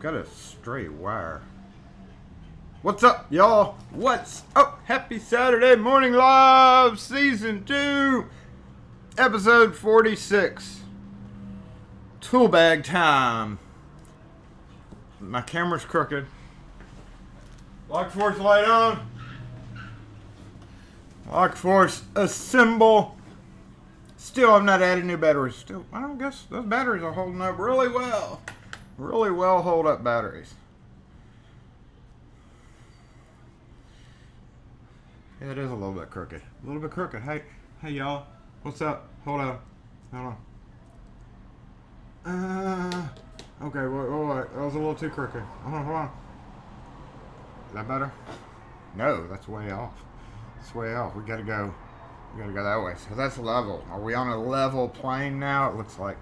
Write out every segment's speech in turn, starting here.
got a stray wire. What's up, y'all? What's up? Happy Saturday Morning Live, Season 2, Episode 46. Tool bag time. My camera's crooked. Lock force light on. Lock force assemble. Still have not added new batteries. Still, I don't guess those batteries are holding up really well. Really well hold up batteries. Yeah, it is a little bit crooked. A little bit crooked. Hey y'all. What's up? Hold on. Okay, wait. That was a little too crooked. Hold on. Is that better? No, that's way off. It's way off. We gotta go that way. So that's level. Are we on a level plane now? It looks like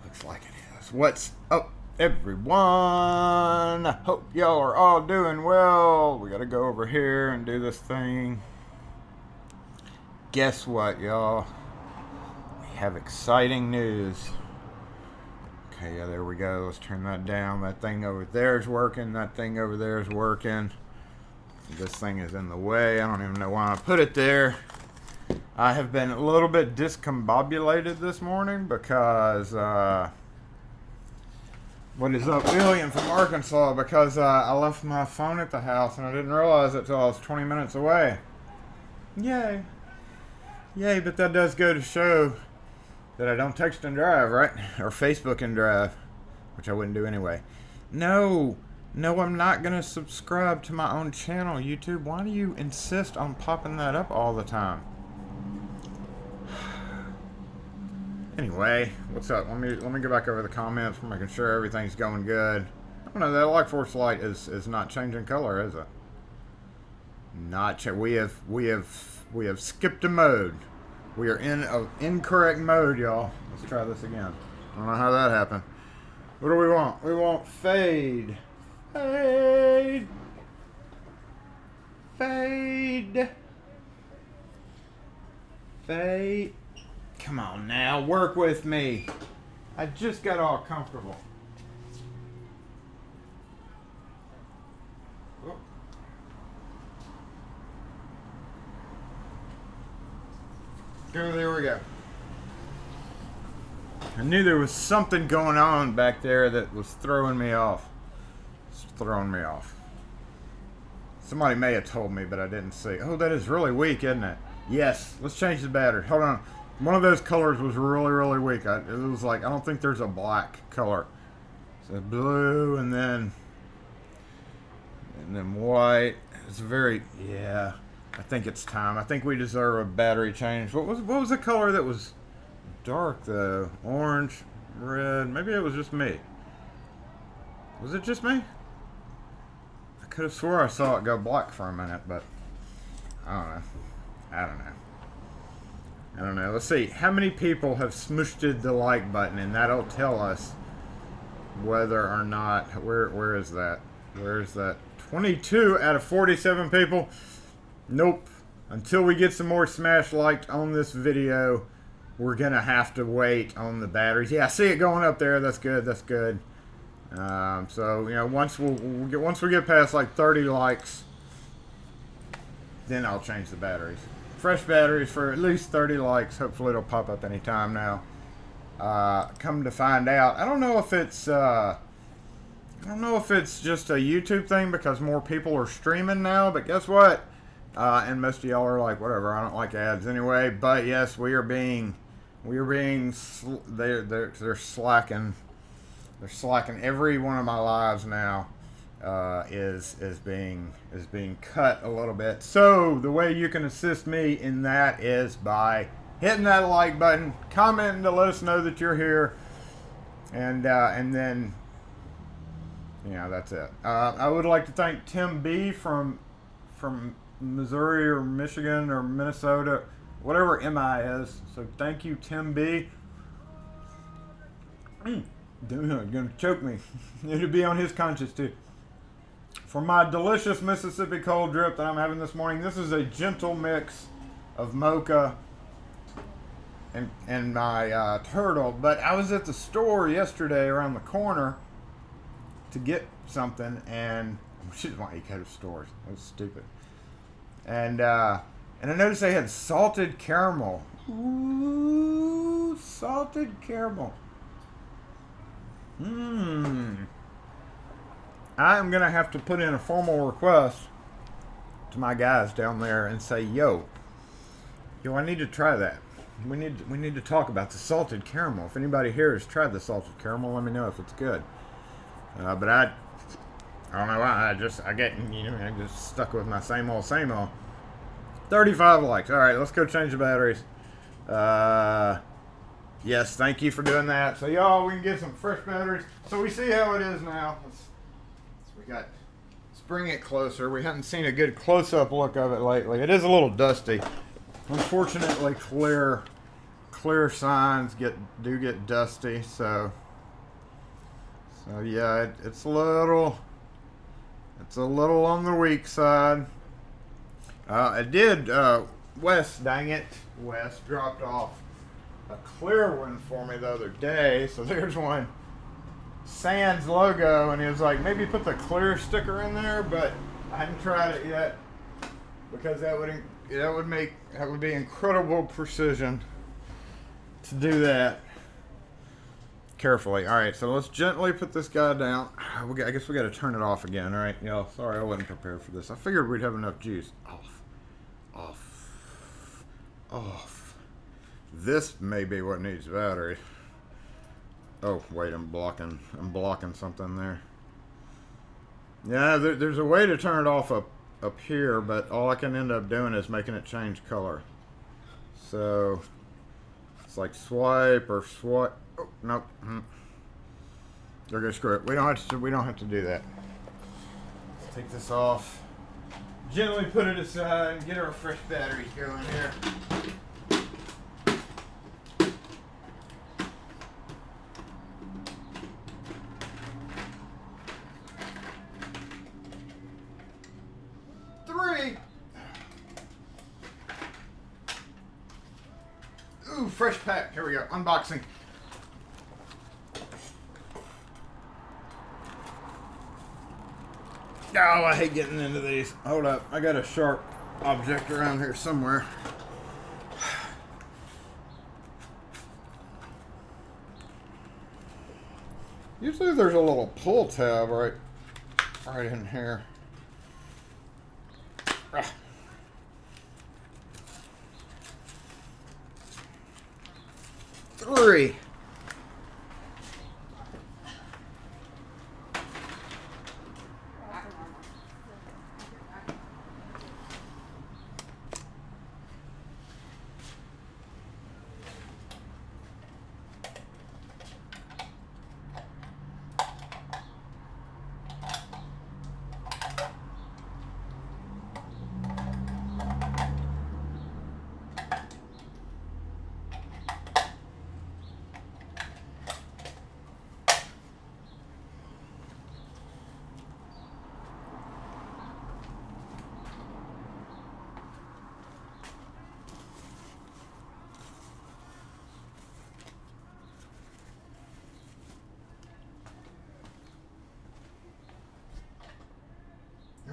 it is. What's up, everyone? I hope y'all are all doing well. We gotta go over here and do this thing. Guess what, y'all? We have exciting news. Okay, yeah, there we go. Let's turn that down. That thing over there is working. That thing over there is working. This thing is in the way. I don't even know why I put it there. I have been a little bit discombobulated this morning because, what is up, William from Arkansas? Because I left my phone at the house and I didn't realize it till I was 20 minutes away. Yay, but that does go to show that I don't text and drive, right? Or Facebook and drive, which I wouldn't do anyway. No, I'm not going to subscribe to my own channel, YouTube. Why do you insist on popping that up all the time? Anyway, what's up? Let me go back over the comments. We're making sure everything's going good. I don't know, that light force light is not changing color, is it? We have skipped a mode. We are in an incorrect mode, y'all. Let's try this again. I don't know how that happened. What do we want? We want fade. Fade. Come on now, work with me. I just got all comfortable. Oh. There we go. I knew there was something going on back there that was throwing me off. Somebody may have told me, but I didn't see. Oh, that is really weak, isn't it? Yes, let's change the battery. Hold on. One of those colors was really, really weak. It was like, I don't think there's a black color. So blue and then white. It's very, yeah. I think it's time. I think we deserve a battery change. What was the color that was dark though? Orange, red. Maybe it was just me. Was it just me? I could have swore I saw it go black for a minute, but I don't know. Let's see. How many people have smooshed the like button, and that'll tell us whether or not. Where is that? Where is that? 22 out of 47 people. Nope. Until we get some more smash liked on this video, we're gonna have to wait on the batteries. Yeah, I see it going up there. That's good. So once we get past like 30 likes, then I'll change the batteries. Fresh batteries for at least 30 likes. Hopefully it'll pop up anytime now. Come to find out, I don't know if it's just a YouTube thing because more people are streaming now. But guess what? And most of y'all are like, whatever. I don't like ads anyway. But yes, they're slacking. They're slacking. Every one of my lives now is being cut a little bit. So the way you can assist me in that is by hitting that like button, commenting to let us know that you're here, and then that's it. I would like to thank Tim B from Missouri or Michigan or Minnesota, whatever MI is. So thank you, Tim B. Gonna choke me. It'll be on his conscience too. For my delicious Mississippi cold drip that I'm having this morning, this is a gentle mix of mocha and my turtle. But I was at the store yesterday around the corner, to get something, and which is why you go to stores. That was stupid. And I noticed they had salted caramel. Ooh, salted caramel. I'm gonna have to put in a formal request to my guys down there and say, yo, I need to try that. We need to talk about the salted caramel. If anybody here has tried the salted caramel, let me know if it's good. But I don't know why. I get I just stuck with my same old. 35 likes. All right, let's go change the batteries. Yes, thank you for doing that. So y'all, we can get some fresh batteries. So we see how it is now. Let's bring it closer. We haven't seen a good close-up look of it lately. It is a little dusty. Unfortunately, clear signs do get dusty. So yeah, it's a little on the weak side. Wes, dang it, Wes dropped off a clear one for me the other day. So there's one, Sans logo, and he was like, maybe put the clear sticker in there, but I haven't tried it yet because that would be incredible precision to do that carefully. All right, so let's gently put this guy down. I guess we got to turn it off again. All right, y'all. Sorry, I wasn't prepared for this. I figured we'd have enough juice. Off. This may be what needs battery. Oh wait, I'm blocking something there. Yeah, there's a way to turn it off up here, but all I can end up doing is making it change color. So it's like swipe. Oh, nope. Okay, screw it. We don't have to do that. Let's take this off. Gently put it aside and get our fresh batteries going here. Ooh, fresh pack. Here we go. Unboxing. Oh, I hate getting into these. Hold up. I got a sharp object around here somewhere. Usually there's a little pull tab right in here. Three.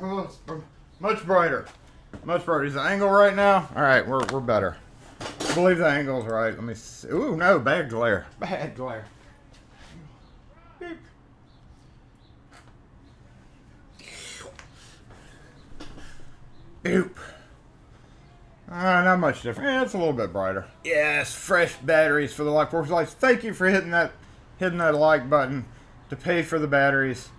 Oh, it's much brighter. Much brighter. Is the angle right now? All right, we're better. I believe the angle's right. Let me see. Ooh, no, bad glare. Bad glare. Beep. Oop. Not much different. Yeah, it's a little bit brighter. Yes, fresh batteries for the Lock Force lights. Thank you for hitting that like button to pay for the batteries.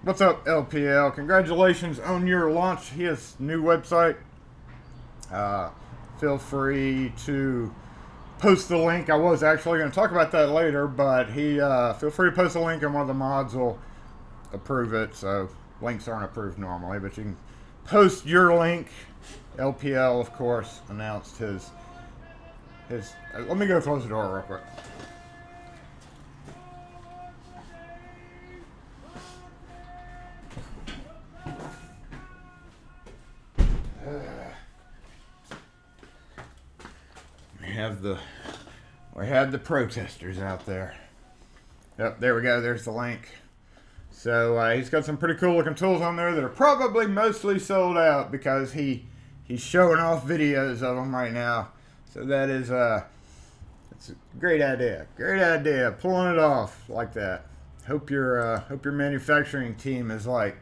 What's up, LPL? Congratulations on your launch. He has a new website. Feel free to post the link. I was actually going to talk about that later, but feel free to post a link and one of the mods will approve it. So links aren't approved normally, but you can post your link. LPL, of course, announced his. Let me go close the door real quick. We have the protesters out there. Yep, there we go. There's the link. So he's got some pretty cool looking tools on there that are probably mostly sold out because he's showing off videos of them right now. So that is it's a great idea. Great idea. Pulling it off like that. Hope your manufacturing team is like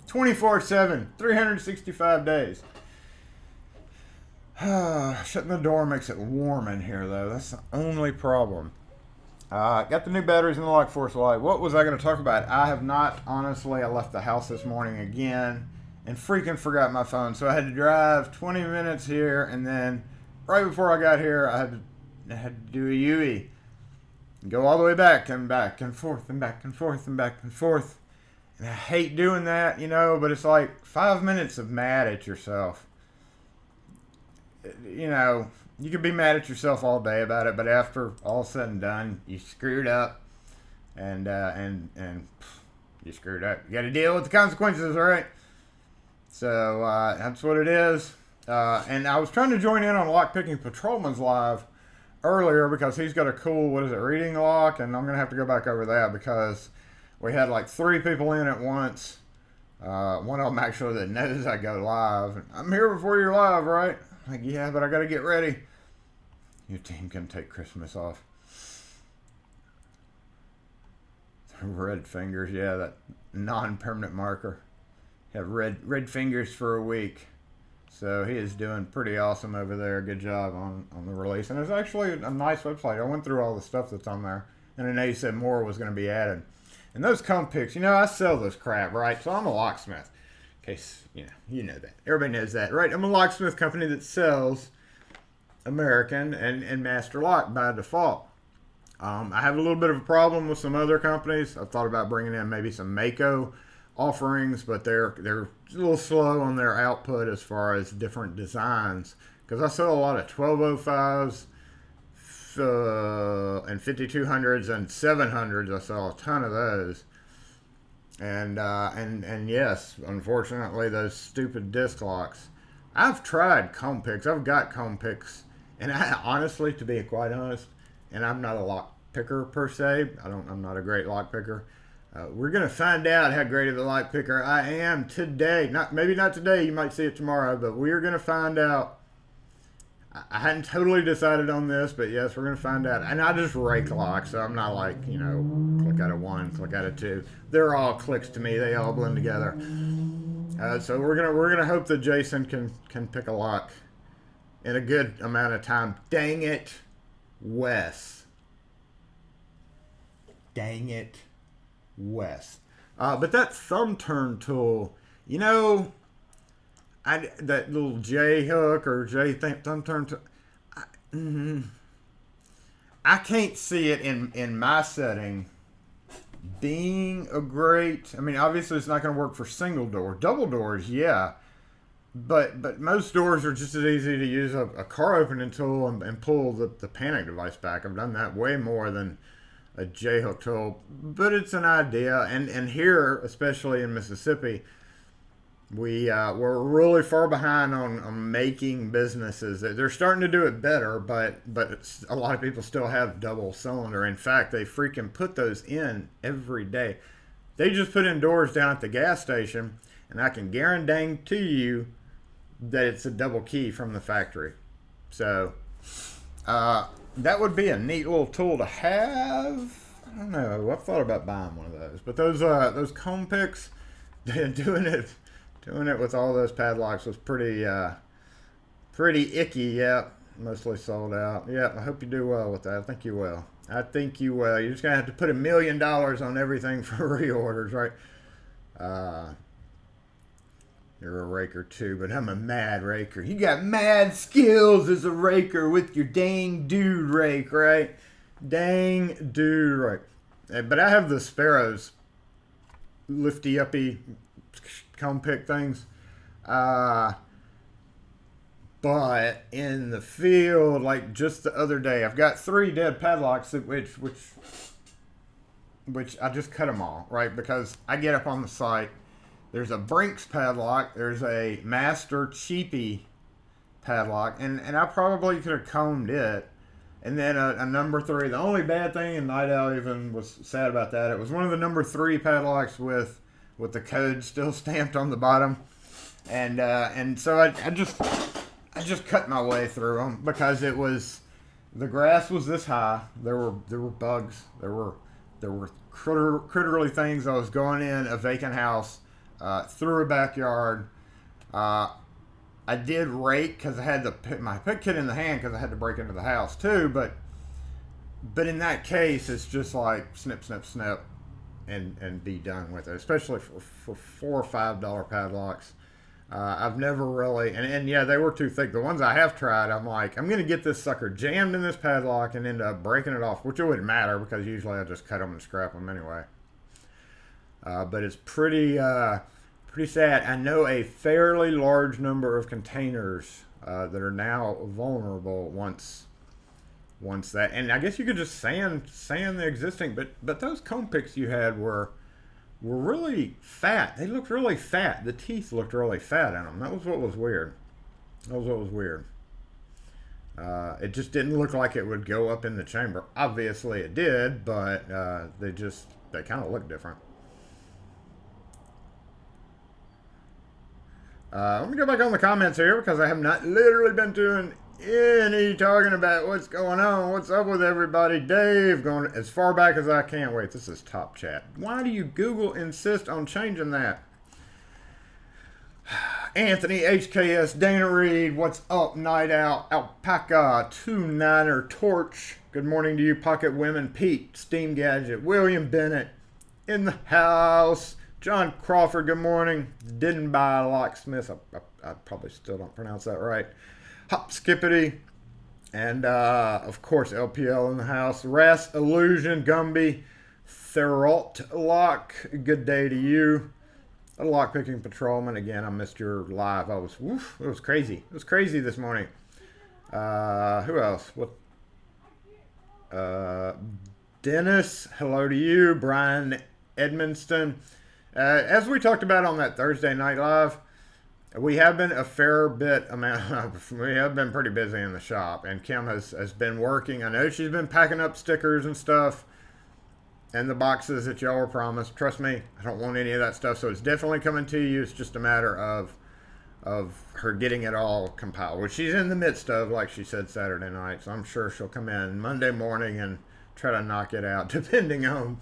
24/7, 365 days. Shutting the door makes it warm in here though. That's the only problem. Got the new batteries in the lock force light. What was I going to talk about? I have not, honestly. I left the house this morning again and freaking forgot my phone. So I had to drive 20 minutes here, and then right before I got here, I had to do a UE. Go all the way back and forth and back and forth and back and forth. And I hate doing that, but it's like 5 minutes of mad at yourself. You can be mad at yourself all day about it, but after all said and done, you screwed up, and you screwed up. You got to deal with the consequences, right? So that's what it is. And I was trying to join in on Lockpicking Patrolman's live earlier because he's got a cool, reading lock, and I'm gonna have to go back over that because we had like 3 people in at once. One of them actually that knows I go live. I'm here before you're live, right? Like, yeah, but I got to get ready. Your team can take Christmas off. Red fingers, yeah, that non-permanent marker. Have red fingers for a week. So he is doing pretty awesome over there. Good job on the release. And it's actually a nice website. I went through all the stuff that's on there. And I know you said more was going to be added. And those comb picks, I sell this crap, right? So I'm a locksmith. In case, you know that. Everybody knows that, right? I'm a locksmith company that sells American and Master Lock by default. I have a little bit of a problem with some other companies. I've thought about bringing in maybe some Mako offerings, but they're a little slow on their output as far as different designs. Because I sell a lot of 1205s and 5200s and 700s. I sell a ton of those. And yes, unfortunately, those stupid disc locks. I've tried comb picks. I've got comb picks, and I honestly, to be quite honest, and I'm not a lock picker per se. I'm not a great lock picker. We're gonna find out how great of a lock picker I am today. Maybe not today. You might see it tomorrow, but we're gonna find out. I hadn't totally decided on this, but yes, we're gonna find out. And I just rake locks, so I'm not like click out of 1, click out of 2. They're all clicks to me. They all blend together. So we're gonna hope that Jason can pick a lock in a good amount of time. Dang it, Wes. Dang it, Wes. But that thumb turn tool, that little J hook or J thumb turn tool, I can't see it in my setting being a great. I mean, obviously it's not going to work for single door. Double doors, yeah, but most doors are just as easy to use a car opening tool and pull the panic device back. I've done that way more than a J hook tool, but it's an idea. And here, especially in Mississippi, we're really far behind on making businesses. They're starting to do it better, but a lot of people still have double cylinder. In fact, they freaking put those in every day. They just put in doors down at the gas station, and I can guarantee you that it's a double key from the factory. So that would be a neat little tool to have. I don't know. I've thought about buying one of those, but those comb picks, doing it with all those padlocks was pretty icky. Yeah, mostly sold out. Yeah, I hope you do well with that. I think you will. You're just gonna have to put $1 million on everything for reorders, right? You're a raker too, but I'm a mad raker. You got mad skills as a raker with your dang dude rake, right? Dang dude rake. But I have the Sparrows lifty uppy comb pick things. But in the field, like just the other day, I've got 3 dead padlocks which I just cut them all, right? Because I get up on the site. There's a Brinks padlock. There's a Master Cheapy padlock. And I probably could have combed it. And then a number 3. The only bad thing, and Night Owl even was sad about that, it was one of the number 3 padlocks with the code still stamped on the bottom. And so I just cut my way through them because it was, the grass was this high. There were bugs. There were critterly things. I was going in a vacant house, through a backyard. I did rake because I had my pick kit in the hand because I had to break into the house too. But in that case, it's just like snip, snip, snip, and be done with it. Especially for $4 or $5 padlocks. I've never really, and yeah, they were too thick. The ones I have tried, I'm like, I'm gonna get this sucker jammed in this padlock and end up breaking it off, which it wouldn't matter because usually I just cut them and scrap them anyway. But it's pretty sad. I know a fairly large number of containers that are now vulnerable once that, and I guess you could just sand the existing, but those comb picks you had were really fat. They looked really fat. The teeth looked really fat in them. That was what was weird. It just didn't look like it would go up in the chamber. Obviously it did, but they kind of looked different. Let me go back on the comments here because I have not literally been doing any talking about what's going on. What's up with everybody? Dave, going as far back as I can. Wait, this is top chat. Why do you Google insist on changing that? Anthony, HKS, Dana Reed, what's up? Night Owl, Alpaca, 29er, Torch. Good morning to you, Pocket Women, Pete, Steam Gadget, William Bennett, in the house. John Crawford, good morning. Didn't buy Locksmith. I probably still don't pronounce that right. Hop Skippity. And, of course, LPL in the house. Ras Illusion, Gumby, Theralt Lock. Good day to you. A lockpicking patrolman. Again, I missed your live. It was crazy. It was crazy this morning. Who else? Dennis, hello to you. Brian Edmonston. As we talked about on that Thursday night live, we have been we have been pretty busy in the shop, and Kim has been working. I know she's been packing up stickers and stuff and the boxes that y'all were promised. Trust me, I don't want any of that stuff, so it's definitely coming to you. It's just a matter of her getting it all compiled, which she's in the midst of, like she said Saturday night, so I'm sure she'll come in Monday morning and try to knock it out, depending on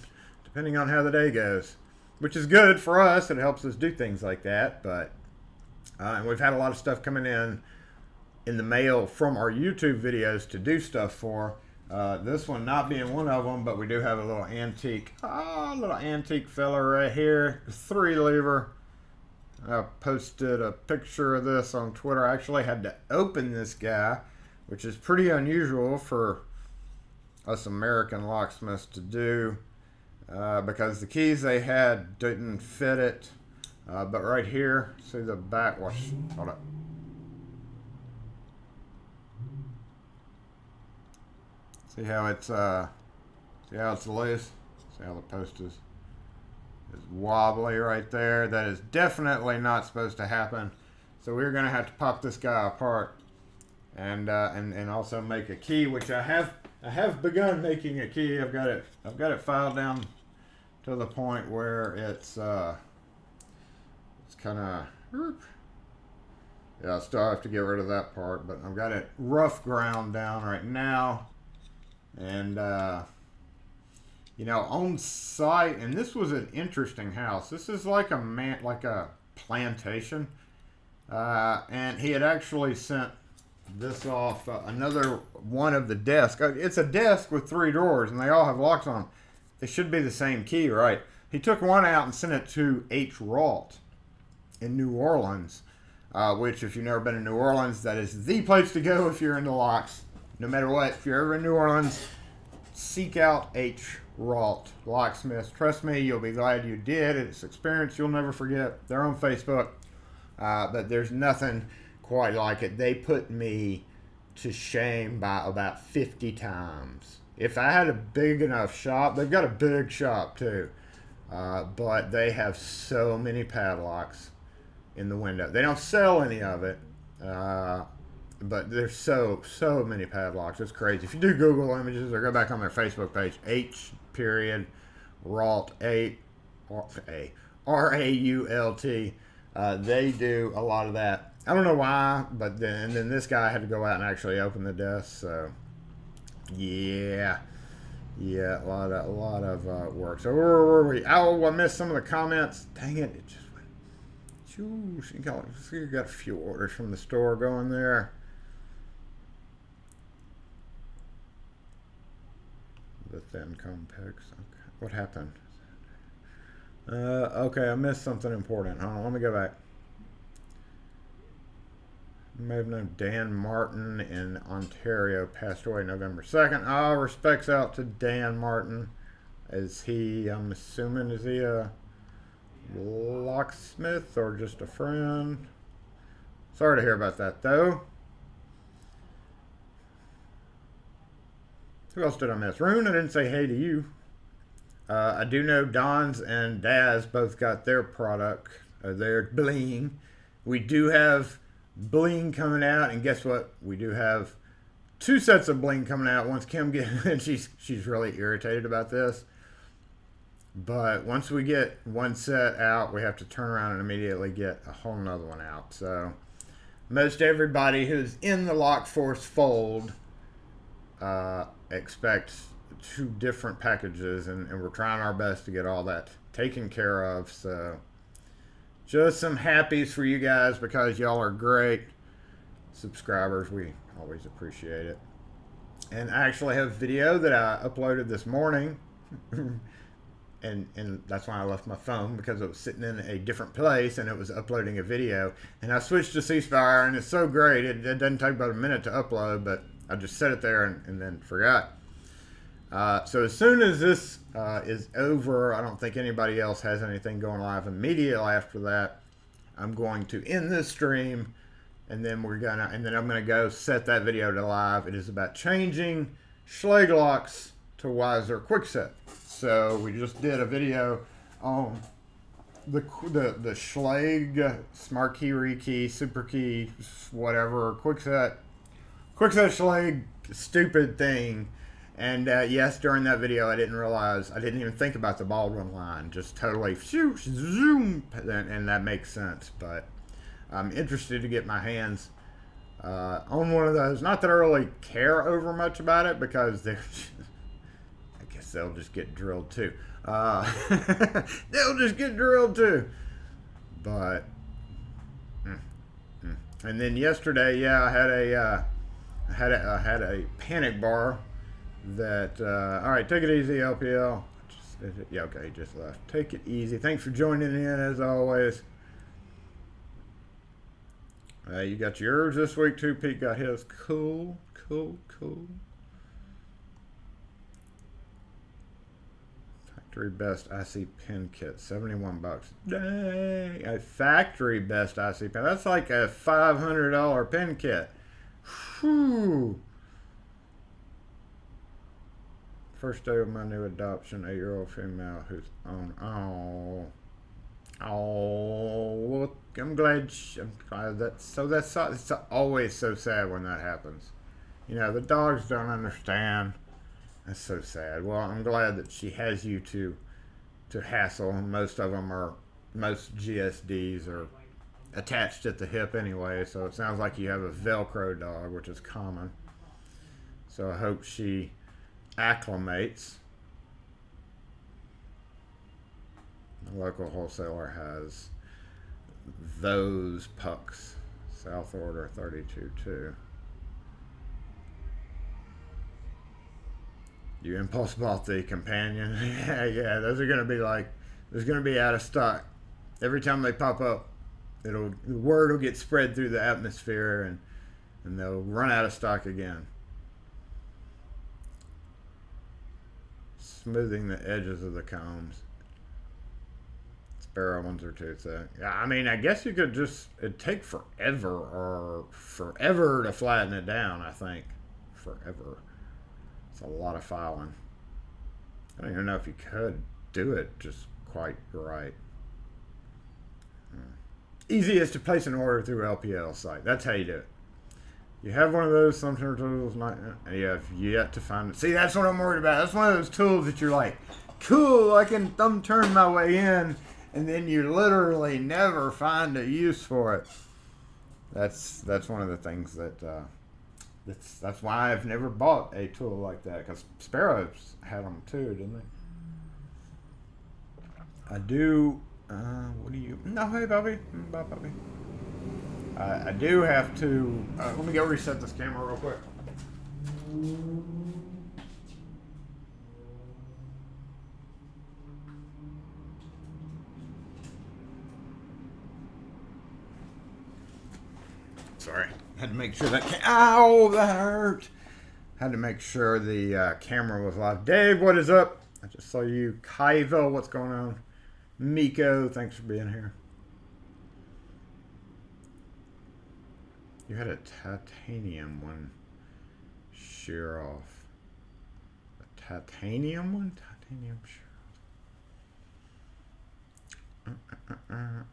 how the day goes. Which is good for us. It helps us do things like that. But and we've had a lot of stuff coming in the mail from our YouTube videos to do stuff for. This one not being one of them, but we do have a little antique fella right here. 3-lever. I posted a picture of this on Twitter. I actually had to open this guy, which is pretty unusual for us American locksmiths to do. Because the keys they had didn't fit it. But right here, see the back, hold up. See how it's loose? See how the post is wobbly right there? That is definitely not supposed to happen. So we're gonna have to pop this guy apart and also make a key, which I have begun making a key. I've got it filed down to the point where it's kind of, yeah, I still have to get rid of that part, but I've got it rough ground down right now. And on site, and this was an interesting house. This is like a plantation, and he had actually sent this off another one of the desks. It's a desk with 3 drawers, and they all have locks on them. They should be the same key, right? He took one out and sent it to H. Ralt in New Orleans, which, if you've never been to New Orleans, that is the place to go if you're into locks. No matter what, if you're ever in New Orleans, seek out H. Ralt Locksmiths. Trust me, you'll be glad you did. It's an experience you'll never forget. They're on Facebook, but there's nothing quite like it. They put me to shame by about 50 times. If I had a big enough shop, they've got a big shop too, but they have so many padlocks in the window. They don't sell any of it, but there's so many padlocks. It's crazy. If you do Google images or go back on their Facebook page, H period Rault Rault. They do a lot of that. I don't know why, but then this guy had to go out and actually open the desk. So yeah, a lot of work. So where were we? Oh, I missed some of the comments. Dang it! It just went. You got a few orders from the store going there. The thin comb picks. Okay. What happened? Okay, I missed something important. Hold on, let me go back. You may have known Dan Martin in Ontario, passed away November 2nd. Oh, respects out to Dan Martin. Is he, I'm assuming, is he a locksmith or just a friend? Sorry to hear about that, though. Who else did I miss? Rune, I didn't say hey to you. I do know Don's and Daz both got their product, their bling. We do have bling coming out, and guess what? We do have 2 sets of bling coming out. Once Kim gets, and she's really irritated about this. But once we get one set out, we have to turn around and immediately get a whole nother one out. So most everybody who's in the Lockforce fold expects 2 different packages, and we're trying our best to get all that taken care of. So just some happies for you guys, because y'all are great subscribers. We always appreciate it. And I actually have video that I uploaded this morning and that's why I left my phone, because it was sitting in a different place and it was uploading a video, and I switched to C-Spire, and it's so great. It doesn't take about a minute to upload, but I just set it there and then forgot. So as soon as this is over, I don't think anybody else has anything going live immediately after that. I'm going to end this stream, and then I'm gonna go set that video to live. It is about changing Schlage locks to Weiser Quickset. So we just did a video on the Schlage Smart Key, Rekey, Super Key, whatever Quickset Schlage stupid thing. And yes, during that video, I didn't even think about the Baldwin line. Just totally zoom, and that makes sense. But I'm interested to get my hands on one of those. Not that I really care over much about it, because I guess they'll just get drilled too. They'll just get drilled too. But and then yesterday, yeah, I had a panic bar. That all right, take it easy, LPL. Yeah, okay, he just left. Take it easy. Thanks for joining in, as always. You got yours this week too. Pete got his. Cool. Factory best IC pin kit, $71. Dang, a factory best IC pin. That's like a $500 pin kit. Whew. First day of my new adoption, 8-year-old female who's on. Look, I'm glad it's always so sad when that happens. You know, the dogs don't understand. That's so sad. Well, I'm glad that she has you to hassle. Most GSDs are attached at the hip anyway, so it sounds like you have a Velcro dog, which is common. So I hope she acclimates. The local wholesaler has those pucks. South order 32.2. You impulse bought the companion. yeah, those are gonna be there's gonna be out of stock. Every time they pop up, the word will get spread through the atmosphere, and they'll run out of stock again. Smoothing the edges of the combs. Sparrow ones are too thick. Yeah, I mean, I guess you could it'd take forever to flatten it down, I think. Forever. It's a lot of filing. I don't even know if you could do it just quite right. Easiest to place an order through LPL site. That's how you do it. You have one of those, some tools, not, you have yet to find it. See, that's what I'm worried about. That's one of those tools that you're like, cool, I can thumb turn my way in, and then you literally never find a use for it. That's one of the things that, that's why I've never bought a tool like that, because Sparrows had them too, didn't they? I do, what do you, no, hey, Bobby, bye, Bobby. I do have to, let me go reset this camera real quick. Sorry, had to make sure that, ow, that hurt. Had to make sure the camera was live. Dave, what is up? I just saw you. Kaivo, what's going on? Miko, thanks for being here. You had a titanium one shear off. A titanium one? Titanium shear off.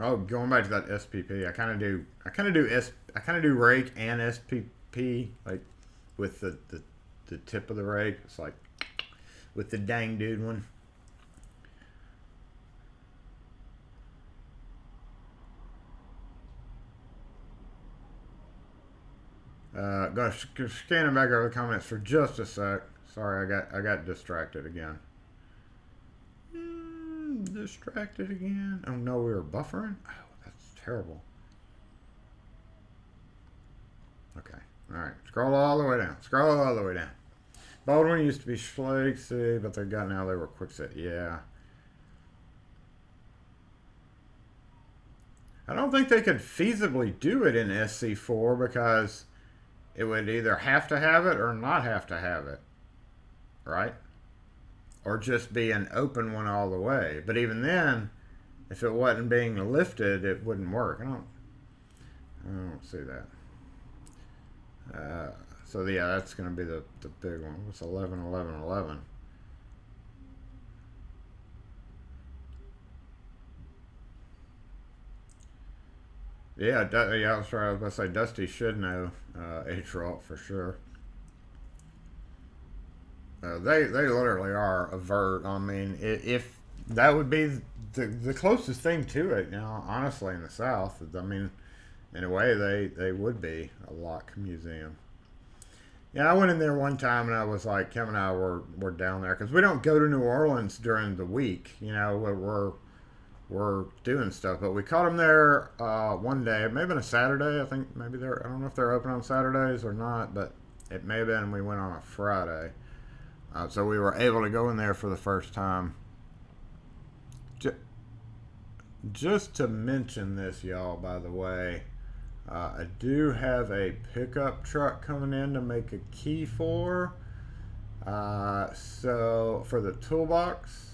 Oh, going back to that SPP, I kind of do rake and SPP, like with the tip of the rake. It's like with the dang dude one. Gonna scanning back over the comments for just a sec. Sorry, I got distracted again. Distracted again. Oh no, we were buffering. Oh, that's terrible. Okay, all right. Scroll all the way down. Scroll all the way down. Baldwin used to be Schlage, see, but they were Quickset. Yeah. I don't think they could feasibly do it in SC4 because it would either have to have it or not have to have it, right? Or just be an open one all the way. But even then, if it wasn't being lifted, it wouldn't work. I don't see that. So yeah, that's going to be the big one. What's 11, 11, 11? Yeah, I was about to say Dusty should know H-Ralt for sure. They literally are avert. I mean, if that would be the closest thing to it, honestly, in the South. I mean, in a way, they would be a lock museum. Yeah, I went in there one time and I was like, Kevin and I were down there because we don't go to New Orleans during the week. We're doing stuff, but we caught them there one day. It may have been a Saturday. I think I don't know if they're open on Saturdays or not, but it may have been. We went on a Friday. So we were able to go in there for the first time. Just to mention this, y'all, by the way, I do have a pickup truck coming in to make a key for. So for the Toolbox.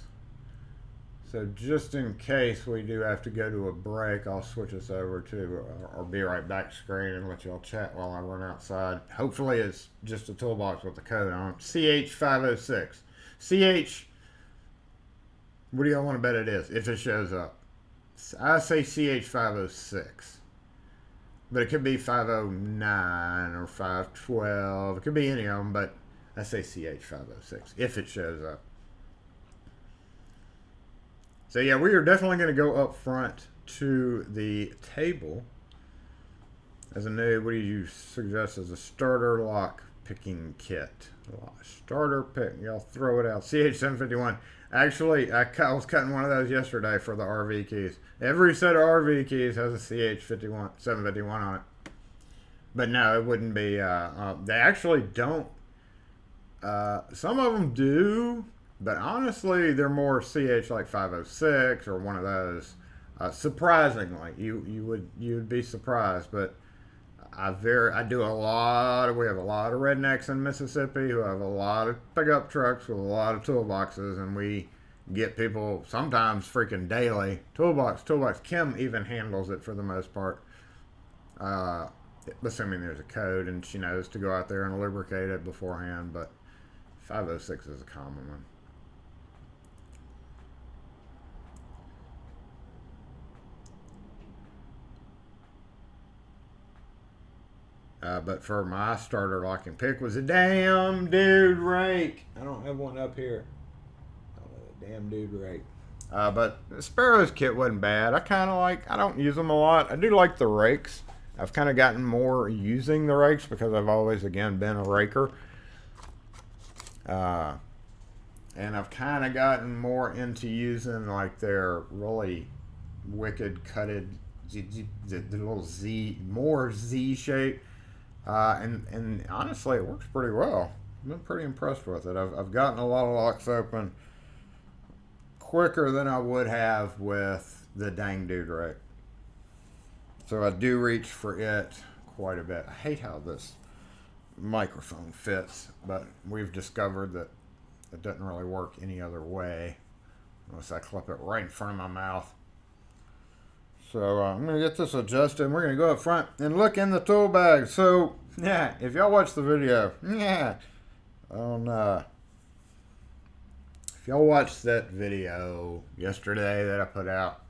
So just in case we do have to go to a break, I'll switch us over to, or be right back screen and let y'all chat while I run outside. Hopefully it's just a Toolbox with the code on it. CH506. CH, what do y'all want to bet it is if it shows up? I say CH506. But it could be 509 or 512. It could be any of them, but I say CH506 if it shows up. So yeah, we are definitely going to go up front to the table as a new, what do you suggest as a starter lock picking kit? Starter pick, y'all throw it out. CH751. Actually, I was cutting one of those yesterday for the RV keys. Every set of RV keys has a CH751 on it. But no, it wouldn't be, they actually don't, some of them do. But honestly, they're more CH like 506 or one of those. Surprisingly, you'd be surprised. But I do a lot of, we have a lot of rednecks in Mississippi who have a lot of pickup trucks with a lot of toolboxes, and we get people sometimes freaking daily. Toolbox. Kim even handles it for the most part. Assuming there's a code and she knows to go out there and lubricate it beforehand, but 506 is a common one. But for my starter lock and pick was a damn dude rake. I don't have one up here. A damn dude rake. But Sparrow's kit wasn't bad. I don't use them a lot. I do like the rakes. I've kind of gotten more using the rakes because I've always, again, been a raker. And I've kind of gotten more into using like their really wicked cutted, the little Z, more Z shape. And honestly, it works pretty well. I've been pretty impressed with it. I've gotten a lot of locks open quicker than I would have with the dang dude rake. So I do reach for it quite a bit. I hate how this microphone fits, but we've discovered that it doesn't really work any other way unless I clip it right in front of my mouth. So I'm going to get this adjusted, and we're going to go up front and look in the tool bag. So, yeah, if y'all watched the video, if y'all watched that video yesterday that I put out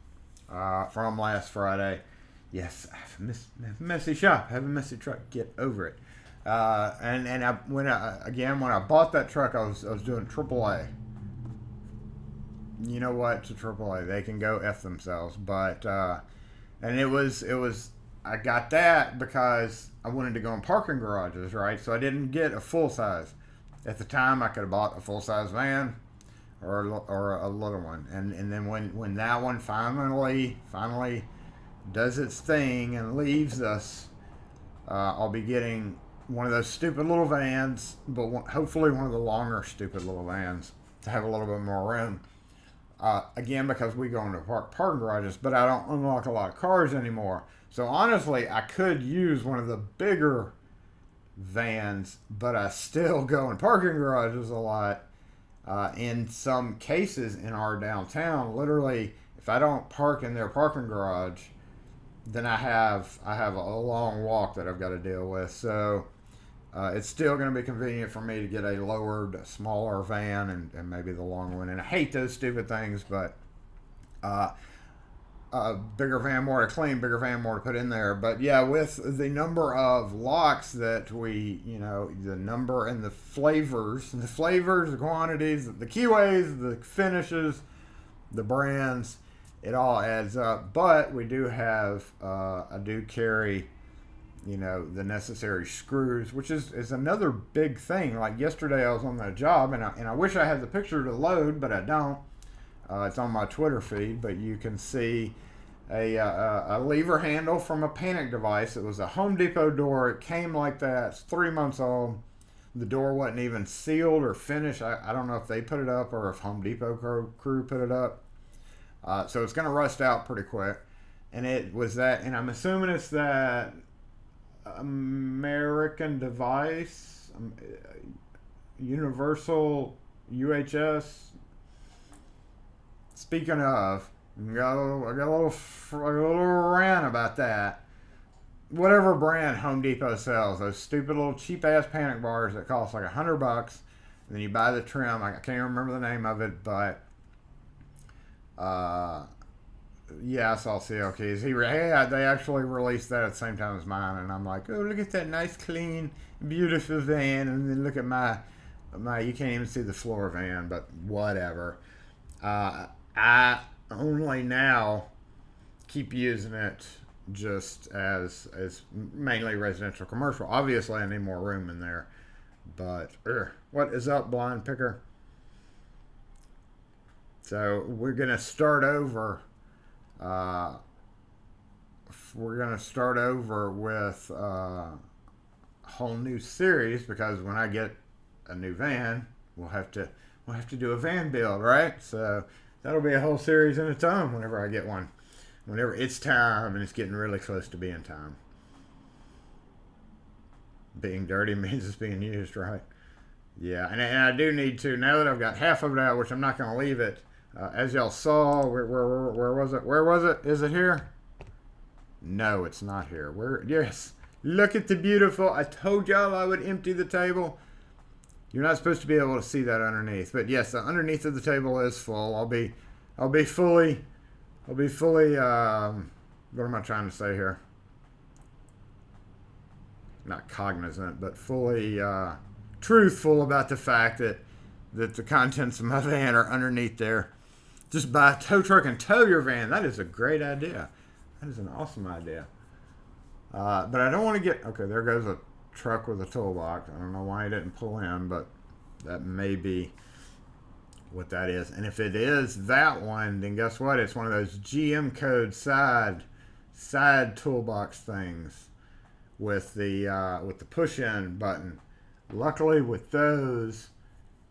from last Friday, yes, I have a messy shop, I have a messy truck, get over it. When I bought that truck, I was doing AAA. You know what? It's a AAA. They can go F themselves. But and it was I got that because I wanted to go in parking garages, right? So I didn't get a full size. At the time, I could have bought a full size van or a little one. And then when that one finally does its thing and leaves us, I'll be getting one of those stupid little vans, but hopefully one of the longer stupid little vans to have a little bit more room. Again, because we go into parking garages, but I don't unlock a lot of cars anymore. So honestly, I could use one of the bigger vans, but I still go in parking garages a lot. In some cases in our downtown, literally, if I don't park in their parking garage, then I have a long walk that I've got to deal with. So it's still going to be convenient for me to get a lowered, smaller van and maybe the long one. And I hate those stupid things, but bigger van, more to clean, bigger van, more to put in there. But yeah, with the number of locks that the number and the flavors, the quantities, the keyways, the finishes, the brands, it all adds up. But we do have, I do carry, the necessary screws, which is another big thing. Like yesterday I was on that job, and I wish I had the picture to load, but I don't. It's on my Twitter feed, but you can see a lever handle from a Panic device. It was a Home Depot door. It came like that. It's 3 months old. The door wasn't even sealed or finished. I don't know if they put it up or if Home Depot crew put it up. So it's going to rust out pretty quick. And it was that, and I'm assuming it's that American device, Universal UHS. Speaking of, I got a little rant about that. Whatever brand Home Depot sells, those stupid little cheap ass Panic bars that cost like $100, and then you buy the trim. I can't remember the name of it, but yeah, I saw CL Keys. They actually released that at the same time as mine, and I'm like, oh, look at that nice, clean, beautiful van, and then look at my you can't even see the floor van, but whatever. I only now keep using it just as mainly residential commercial. Obviously, I need more room in there, but what is up, blind picker? So we're gonna start over. We're gonna start over with a whole new series, because when I get a new van, we'll have to do a van build, right? So that'll be a whole series in its own whenever I get one. Whenever it's time, and it's getting really close to being time. Being dirty means it's being used, right? Yeah, and I do need to, now that I've got half of it out, which I'm not going to leave it, as y'all saw, where was it? Where was it? Is it here? No, it's not here. Yes. Look at the beautiful, I told y'all I would empty the table. You're not supposed to be able to see that underneath, but yes, the underneath of the table is full. I'll be fully, what am I trying to say here? not cognizant, but fully truthful about the fact that the contents of my van are underneath there. Just buy a tow truck and tow your van. That is a great idea. That is an awesome idea. But I don't want to get... Okay, there goes a truck with a toolbox. I don't know why he didn't pull in, but that may be what that is. And if it is that one, then guess what? It's one of those GM code side toolbox things with the push-in button. Luckily with those,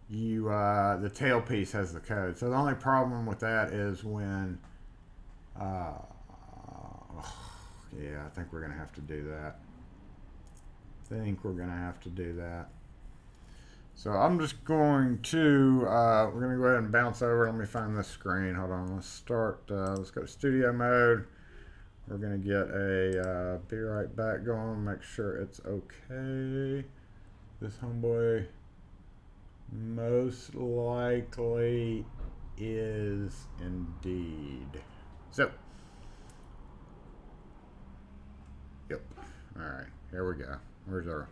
the tailpiece has the code. So the only problem with that is when yeah, I think we're gonna have to do that. So I'm just going to we're gonna go ahead and bounce over. Let me find this screen. Hold on. Let's start. Let's go to studio mode. We're gonna get a be right back going. Make sure it's okay. This homeboy most likely is indeed. So, yep. All right, here we go. Where's our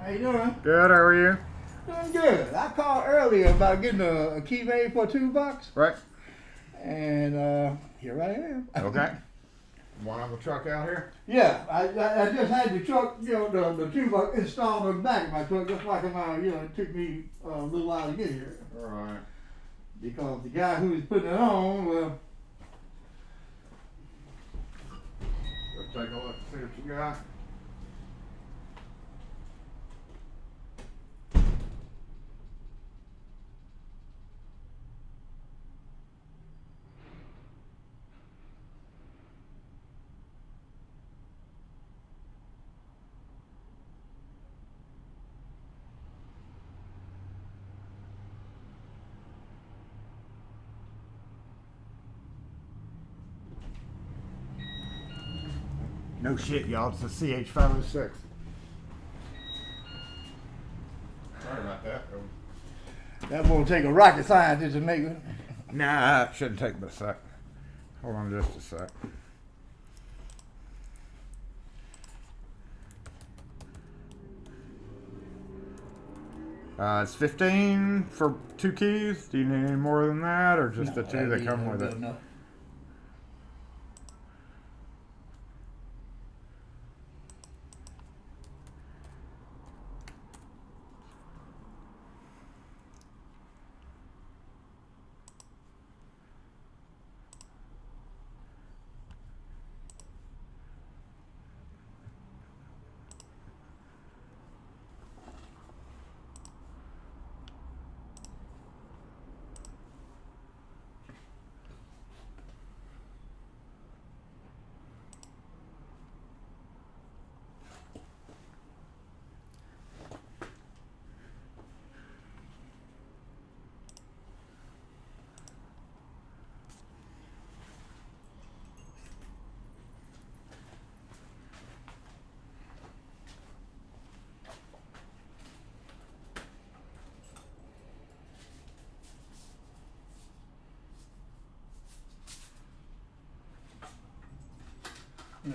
How you doing? Good, how are you? Doing good. I called earlier about getting a key made for a toolbox. Right. And here I am. Okay. One on the truck out here? Yeah, I just had the truck, the toolbox installed on the back of my truck, just like it took me a little while to get here. All right. Because the guy who was putting it on, well... Let's take a look, see what you got. No shit, y'all. It's a CH506. Sorry about that. That won't take a rocket scientist to make it. Nah, it shouldn't take but a sec. Hold on just a sec. It's 15 for 2 keys. Do you need any more than that, or just the 2 that come with it? No.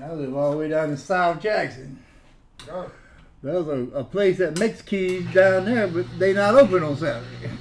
I live all the way down in South Jackson. Oh. There's a place that makes keys down there, but they not open on Saturday. Yeah.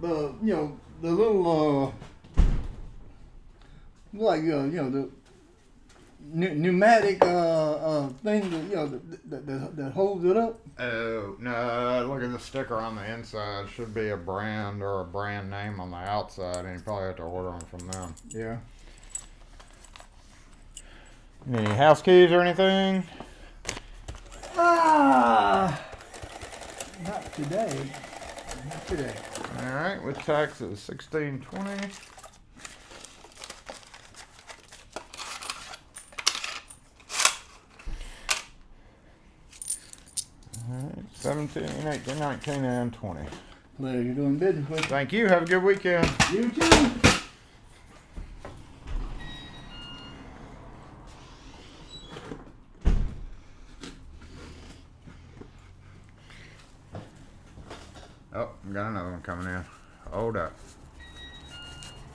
the little like the pneumatic thing that holds it up. Oh no! Look at the sticker on the inside. Should be a brand or a brand name on the outside, and you probably have to order them from them. Yeah. Any house keys or anything? Ah, not today. Not today. All right, with tax is $16.20. All right, 17, 18, 19, and 20. Pleasure doing business with you. Thank you. Have a good weekend. You too. Oh, we got another one coming in. Hold up.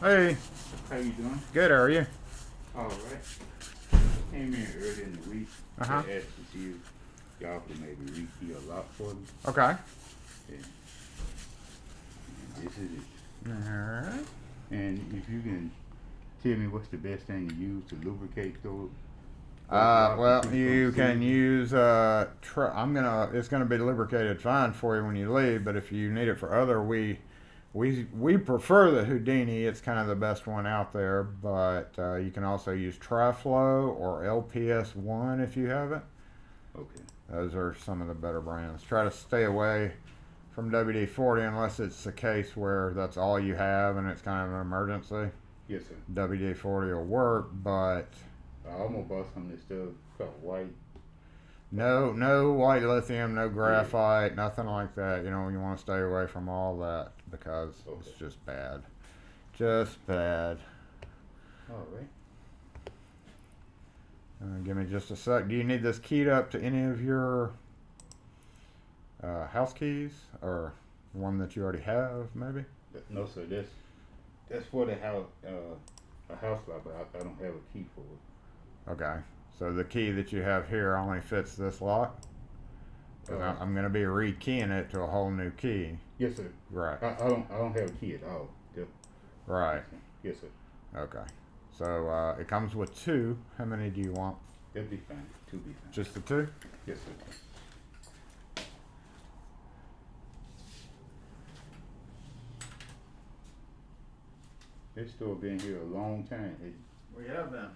Hey, How you doing? good. How are you? All right. Came in early in the week. Uh-huh. To ask to see if y'all could maybe rekey a lot for me. Okay. And this is it. All right. And if you can tell me what's the best thing to use to lubricate those. Well, you can use it's gonna be lubricated fine for you when you leave, but if you need it for other, we prefer the Houdini. It's kind of the best one out there, but you can also use Triflow or LPS1 if you have it. Okay. Those are some of the better brands. Try to stay away from WD-40 unless it's the case where that's all you have and it's kind of an emergency. Yes, sir. WD-40 will work, but I almost bought some of this stuff called white. no white lithium, no graphite, nothing like that. You know, you want to stay away from all that because it's just bad. Just bad. All right. Give me just a sec. Do you need this keyed up to any of your house keys or one that you already have, maybe? No, sir. That's for the house, a house lock, but I don't have a key for it. Okay. So the key that you have here only fits this lock? 'Cause I'm going to be rekeying it to a whole new key. Yes, sir. Right. I don't have a key at all. Right. Yes, sir. Okay. So it comes with two. How many do you want? That'd be fine. Two be fine. Just the two? Yes, sir. This store been here a long time. We have been.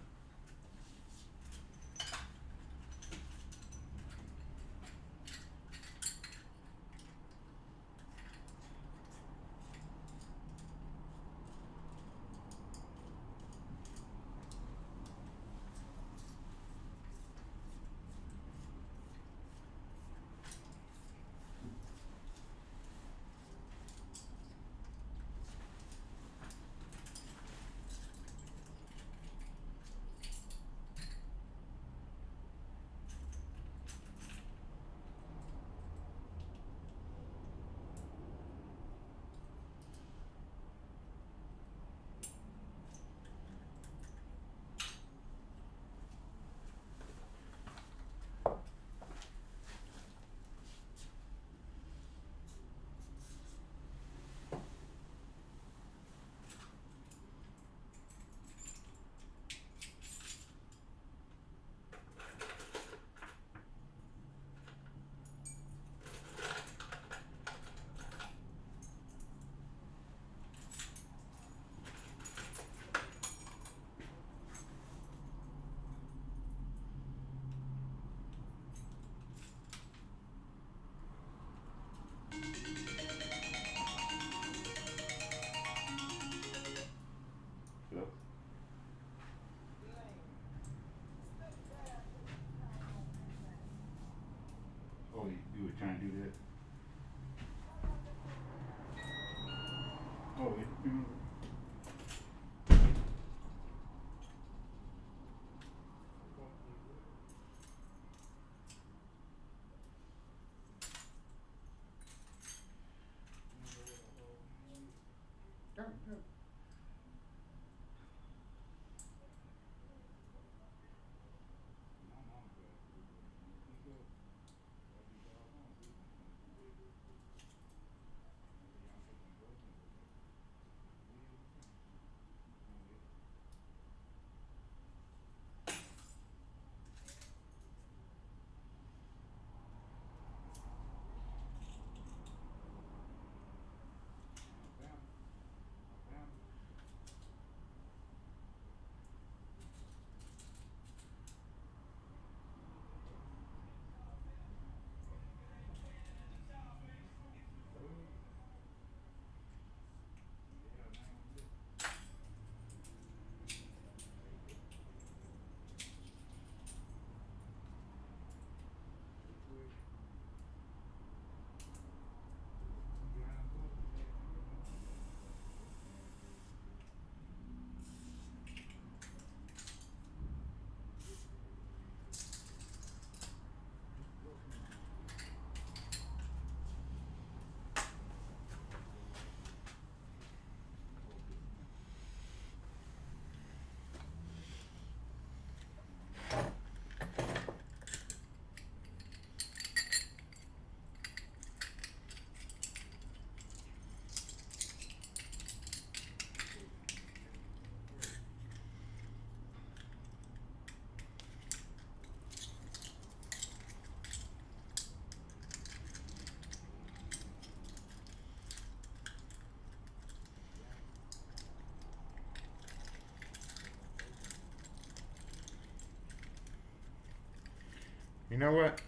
You know what?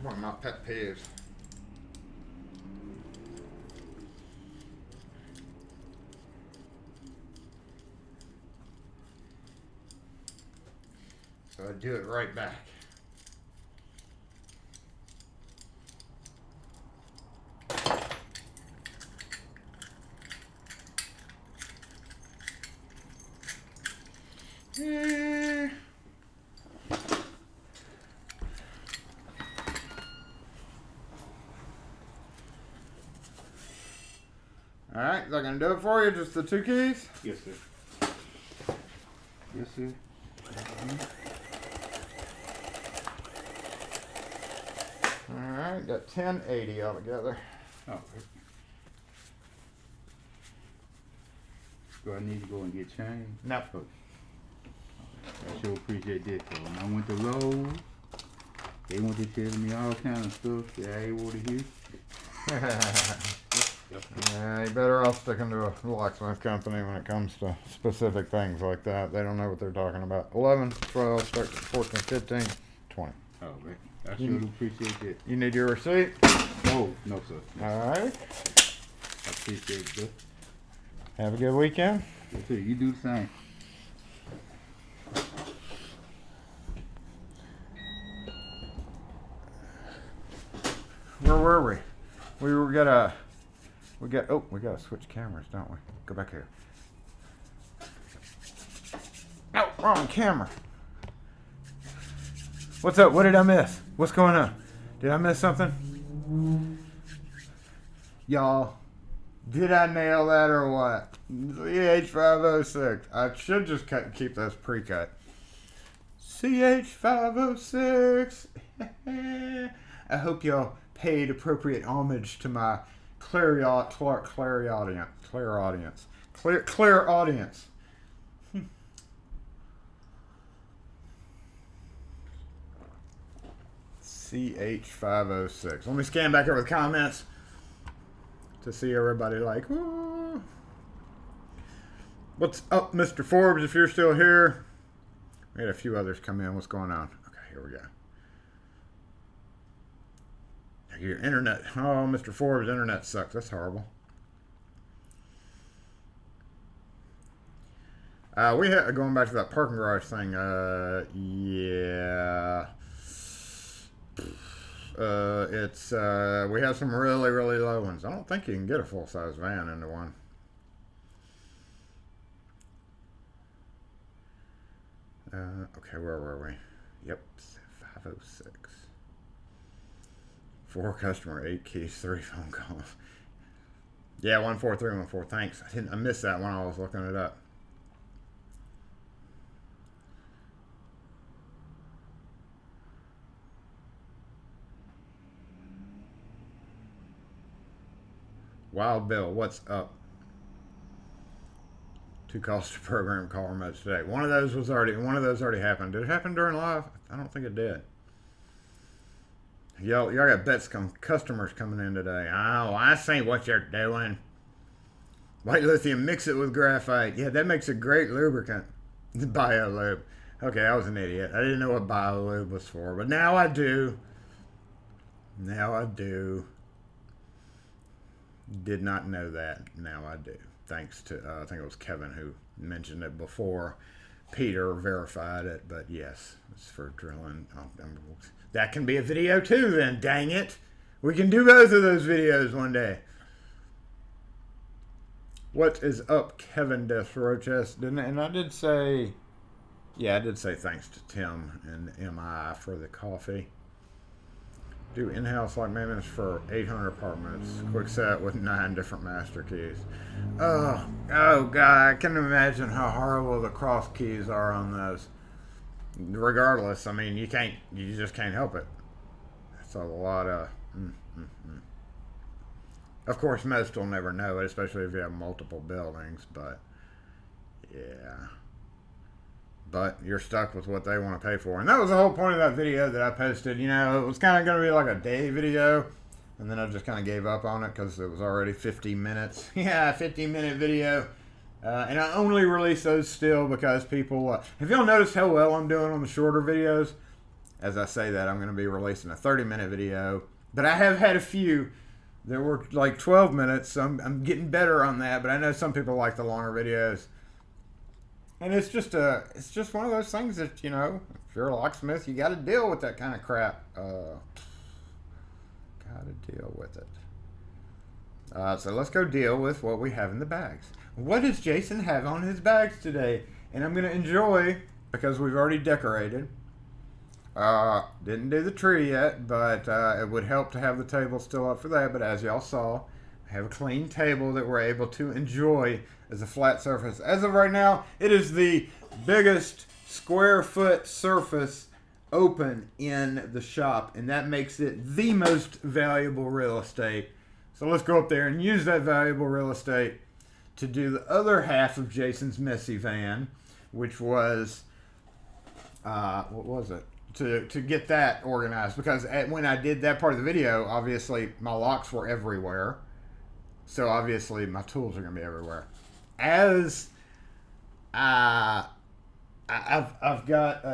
One of my pet peeves. So I do it right back. Alright, is that gonna do it for you? Just the 2 keys? Yes, sir. Yes, sir. Alright, got 1080 altogether. Oh. Do I need to go and get changed? No. Oh. I sure appreciate that. So when I went to Lowe's, they went to tell me all kind of stuff that I ain't want to hear. Yeah, you better off sticking to a locksmith company when it comes to specific things like that. They don't know what they're talking about. 11, 12, 13, 14, 15, 20. Oh, man. I sure do appreciate that. You need your receipt? Oh, no, sir. Alright. I appreciate it, sir. Have a good weekend. Yes, sir. You do the same. Where were we? We gotta switch cameras, don't we? Go back here. No, wrong camera. What's up? What did I miss? What's going on? Did I miss something? Y'all, did I nail that or what? CH506. I should just keep those pre-cut. CH506. I hope y'all paid appropriate homage to my clear audience. CH506. Let me scan back over the comments to see everybody like, ooh. What's up, Mr. Forbes, if you're still here? We had a few others come in. What's going on? Okay, here we go. Your internet. Oh, Mr. Forbes' internet sucks. That's horrible. We had going back to that parking garage thing. Yeah. It's we have some really, really low ones. I don't think you can get a full size van into one. Okay, where were we? Yep, 506. 4 customer, 8 keys, 3 phone calls. Yeah, 14314. Thanks. I missed that when I was looking it up. Wild Bill, what's up? 2 calls to program call remotes today. One of those already happened. Did it happen during live? I don't think it did. Y'all got bets customers coming in today. Oh, I see what you're doing. White lithium, mix it with graphite. Yeah, that makes a great lubricant. Biolube. Okay, I was an idiot. I didn't know what Biolube was for, but now I do. Now I do. Did not know that. Now I do. Thanks to, I think it was Kevin who mentioned it before. Peter verified it, but yes, it's for drilling. That can be a video too then, dang it. We can do both of those videos one day. What is up, Kevin Desroches? And I did say, yeah, I did say thanks to Tim and MI for the coffee. Do in-house lock maintenance for 800 apartments. Quick set with 9 different master keys. Oh God, I can imagine how horrible the cross keys are on those. Regardless, I mean, you just can't help it. It's a lot of. Of course, most will never know it, especially if you have multiple buildings. But yeah. But you're stuck with what they want to pay for. And that was the whole point of that video that I posted. You know, it was kind of going to be like a day video. And then I just kind of gave up on it because it was already 50 minutes. Yeah, 50-minute video. And I only release those still because people, have y'all noticed how well I'm doing on the shorter videos? As I say that, I'm going to be releasing a 30-minute video. But I have had a few that were like 12 minutes, so I'm getting better on that. But I know some people like the longer videos. And it's just one of those things that, you know, if you're a locksmith, you got to deal with that kind of crap. Got to deal with it. So let's go deal with what we have in the bags. What does Jason have on his bags today? And I'm going to enjoy, because we've already decorated. Didn't do the tree yet, but it would help to have the table still up for that. But as y'all saw, I have a clean table that we're able to enjoy as a flat surface. As of right now, it is the biggest square foot surface open in the shop, and that makes it the most valuable real estate. So let's go up there and use that valuable real estate to do the other half of Jason's messy van, which was, what was it? To get that organized, because when I did that part of the video, obviously my locks were everywhere, so obviously my tools are going to be everywhere. As I've got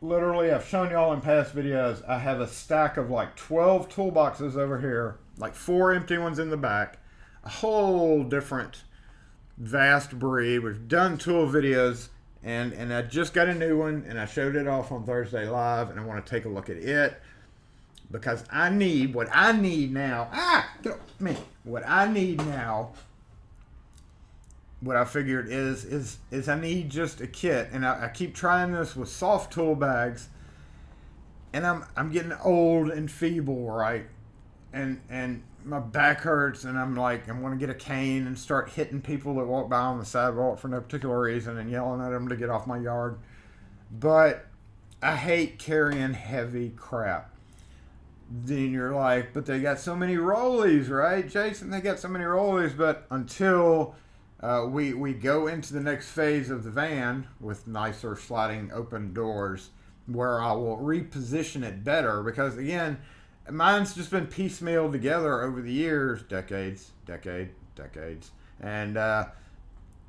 literally, I've shown y'all in past videos, I have a stack of like 12 toolboxes over here, like 4 empty ones in the back, a whole different vast breed. We've done tool videos, and I just got a new one, and I showed it off on Thursday Live, and I want to take a look at it, because what I need now, what I need now, what I figured is I need just a kit, and I keep trying this with soft tool bags, and I'm getting old and feeble, right? And my back hurts, and I'm like, I'm going to get a cane and start hitting people that walk by on the sidewalk for no particular reason and yelling at them to get off my yard. But I hate carrying heavy crap. Then you're like, but they got so many rollies, right, Jason? They got so many rollies. But until we go into the next phase of the van with nicer sliding open doors, where I will reposition it better, because again, mine's just been piecemealed together over the years, decades, and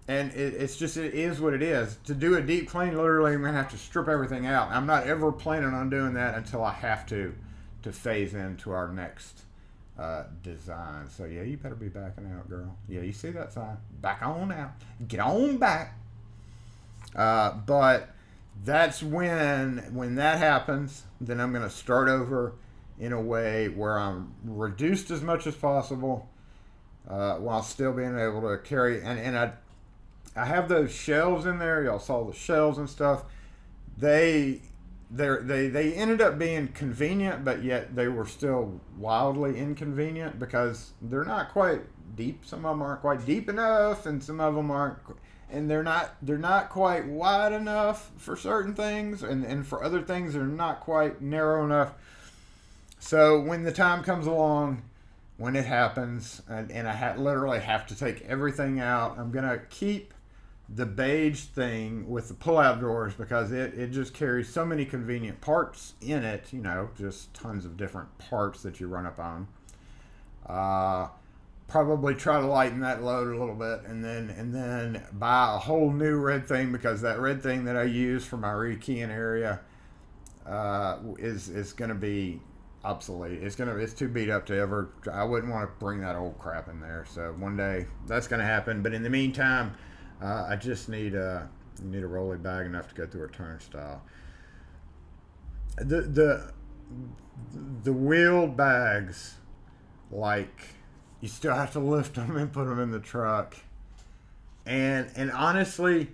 it's just, it is what it is. To do a deep clean, literally, I'm gonna have to strip everything out. I'm not ever planning on doing that until I have to phase into our next design. So yeah, you better be backing out, girl. Yeah, you see that sign? Back on out. Get on back. But that's when that happens, then I'm gonna start over in a way where I'm reduced as much as possible, while still being able to carry. And I have those shelves in there. Y'all saw the shelves and stuff. They ended up being convenient, but yet they were still wildly inconvenient, because they're not quite deep. Some of them aren't quite deep enough, and some of them aren't, and they're not quite wide enough for certain things, and for other things they're not quite narrow enough. So when the time comes along, when it happens, and I literally have to take everything out, I'm going to keep the beige thing with the pull-out drawers, because it just carries so many convenient parts in it, you know, just tons of different parts that you run up on. Probably try to lighten that load a little bit, and then buy a whole new red thing, because that red thing that I use for my rekeying area is going to be obsolete. It's too beat up to ever. I wouldn't want to bring that old crap in there. So one day that's going to happen. But in the meantime, I just need a rolly bag enough to go through a turnstile. The wheeled bags, like, you still have to lift them and put them in the truck. And honestly,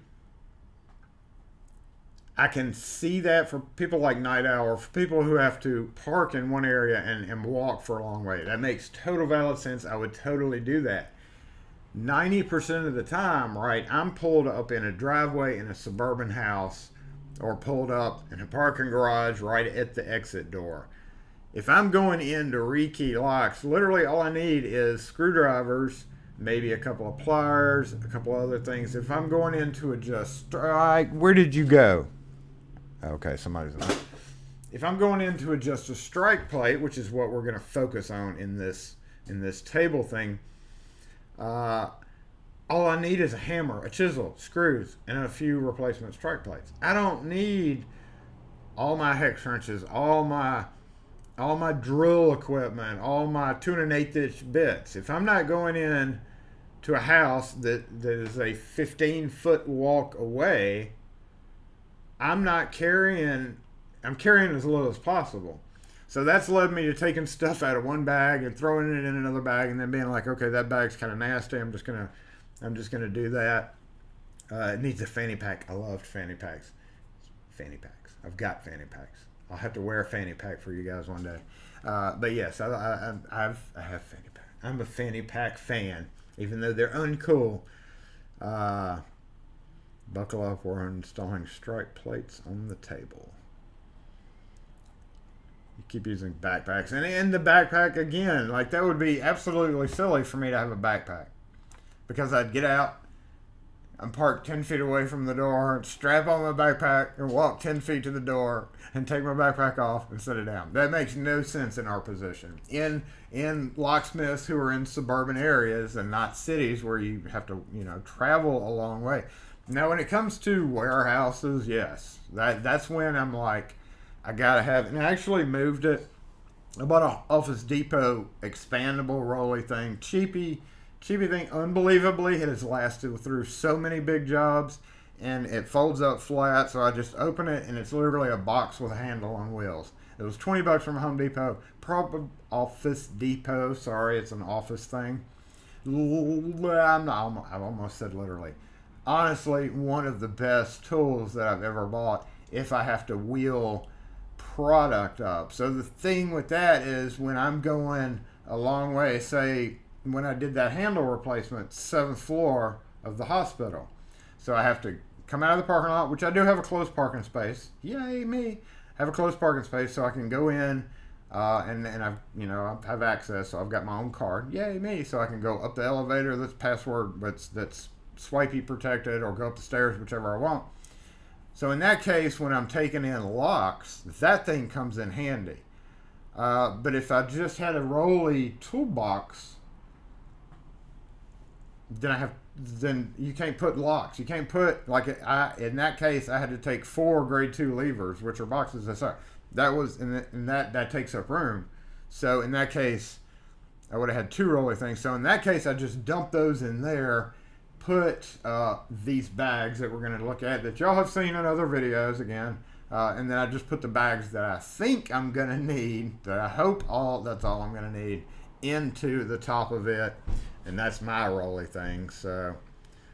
I can see that for people like Night Owl, for people who have to park in one area and walk for a long way. That makes total valid sense. I would totally do that. 90% of the time, right, I'm pulled up in a driveway in a suburban house, or pulled up in a parking garage right at the exit door. If I'm going in to rekey locks, literally all I need is screwdrivers, maybe a couple of pliers, a couple other things. If I'm going in to adjust strike, where did you go? Okay, somebody's in. If I'm going in to adjust a strike plate, which is what we're going to focus on in this table thing, all all I need is a hammer, a chisel, screws, and a few replacement strike plates. I don't need all my hex wrenches, all my drill equipment, all my 2 1/8 inch bits. If I'm not going in to a house that is a 15-foot walk away, I'm carrying as little as possible. So that's led me to taking stuff out of one bag and throwing it in another bag, and then being like, okay, that bag's kind of nasty. I'm just gonna do that. It needs a fanny pack. I loved fanny packs. Fanny packs. I've got fanny packs. I'll have to wear a fanny pack for you guys one day. But yes, I have fanny pack. I'm a fanny pack fan, even though they're uncool. Buckle up, we're installing strike plates on the table. You keep using backpacks. And in the backpack, again, like that would be absolutely silly for me to have a backpack. Because I'd get out, I'm parked 10 feet away from the door, strap on my backpack, and walk 10 feet to the door, and take my backpack off and set it down. That makes no sense in our position. In locksmiths who are in suburban areas and not cities where you have to, travel a long way. Now, when it comes to warehouses, yes, that's when I'm like, I gotta have it. And I actually moved it. I bought an Office Depot expandable rolly thing, cheapy thing. Unbelievably, it has lasted through so many big jobs, and it folds up flat. So I just open it, and it's literally a box with a handle on wheels. It was $20 from Home Depot, probably Office Depot. Sorry, it's an office thing. I almost said literally. Honestly, one of the best tools that I've ever bought if I have to wheel product up. So the thing with that is when I'm going a long way, say when I did that handle replacement, 7th floor of the hospital. So I have to come out of the parking lot, which I do have a closed parking space. Yay, me. I have a closed parking space so I can go in and I have access. So I've got my own card. Yay, me. So I can go up the elevator that's password, that's swipey protected, or go up the stairs, whichever I want. So in that case, when I'm taking in locks, that thing comes in handy. But if I just had a rolly toolbox, then you can't put locks. You can't put, in that case, I had to take 4 grade 2 levers, which are boxes. That takes up room. So in that case, I would have had 2 rolly things. So in that case, I just dumped those in there, put these bags that we're going to look at that y'all have seen in other videos again, and then I just put the bags that I think I'm going to need, that I hope that's all I'm going to need, into the top of it, and that's my rolly thing. So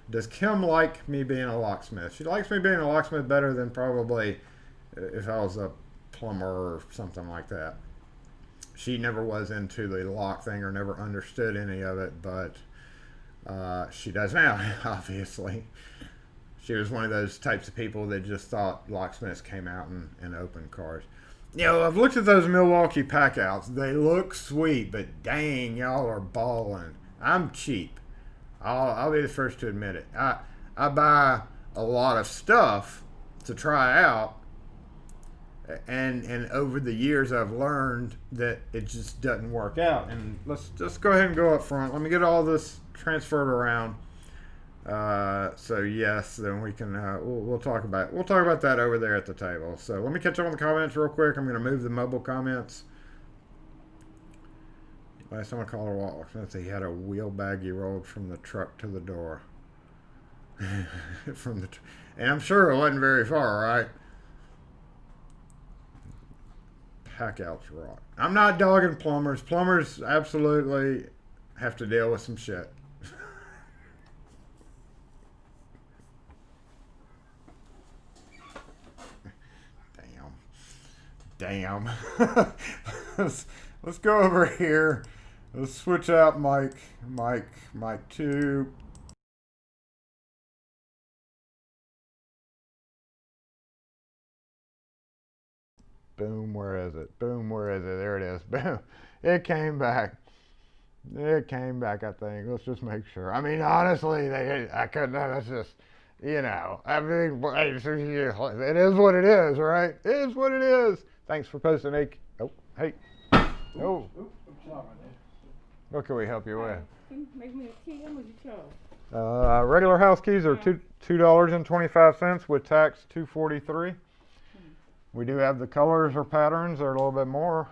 does Kim like me being a locksmith? She likes me being a locksmith better than probably if I was a plumber or something like that. She never was into the lock thing or never understood any of it, but she does now, obviously. She was one of those types of people that just thought locksmiths came out and opened cars. I've looked at those Milwaukee packouts. They look sweet, but dang, y'all are balling. I'm cheap. I'll be the first to admit it. I buy a lot of stuff to try out, and over the years I've learned that it just doesn't work out. And let's just go ahead and go up front. Let me get all this transferred around. So yes, then we can we'll talk about that over there at the table. So let me catch up on the comments real quick. I'm going to move the mobile comments. Last time I called a locksmith, he had a wheel bag he rolled from the truck to the door. And I'm sure it wasn't very far, right? Packouts rock. I'm not dogging plumbers. Plumbers absolutely have to deal with some shit. Damn. Let's go over here. Let's switch out mic 2. Boom, where is it? There it is. Boom. It came back, I think. Let's just make sure. I mean, honestly, I couldn't, that's just, I mean, it is what it is, right? It is what it is. Thanks for posting, hey. Oh. I'm sorry, man. What can we help you with? Can you make me a tea? How much you charge? Regular house keys are $2.25 with tax $2.43. We do have the colors or patterns are a little bit more.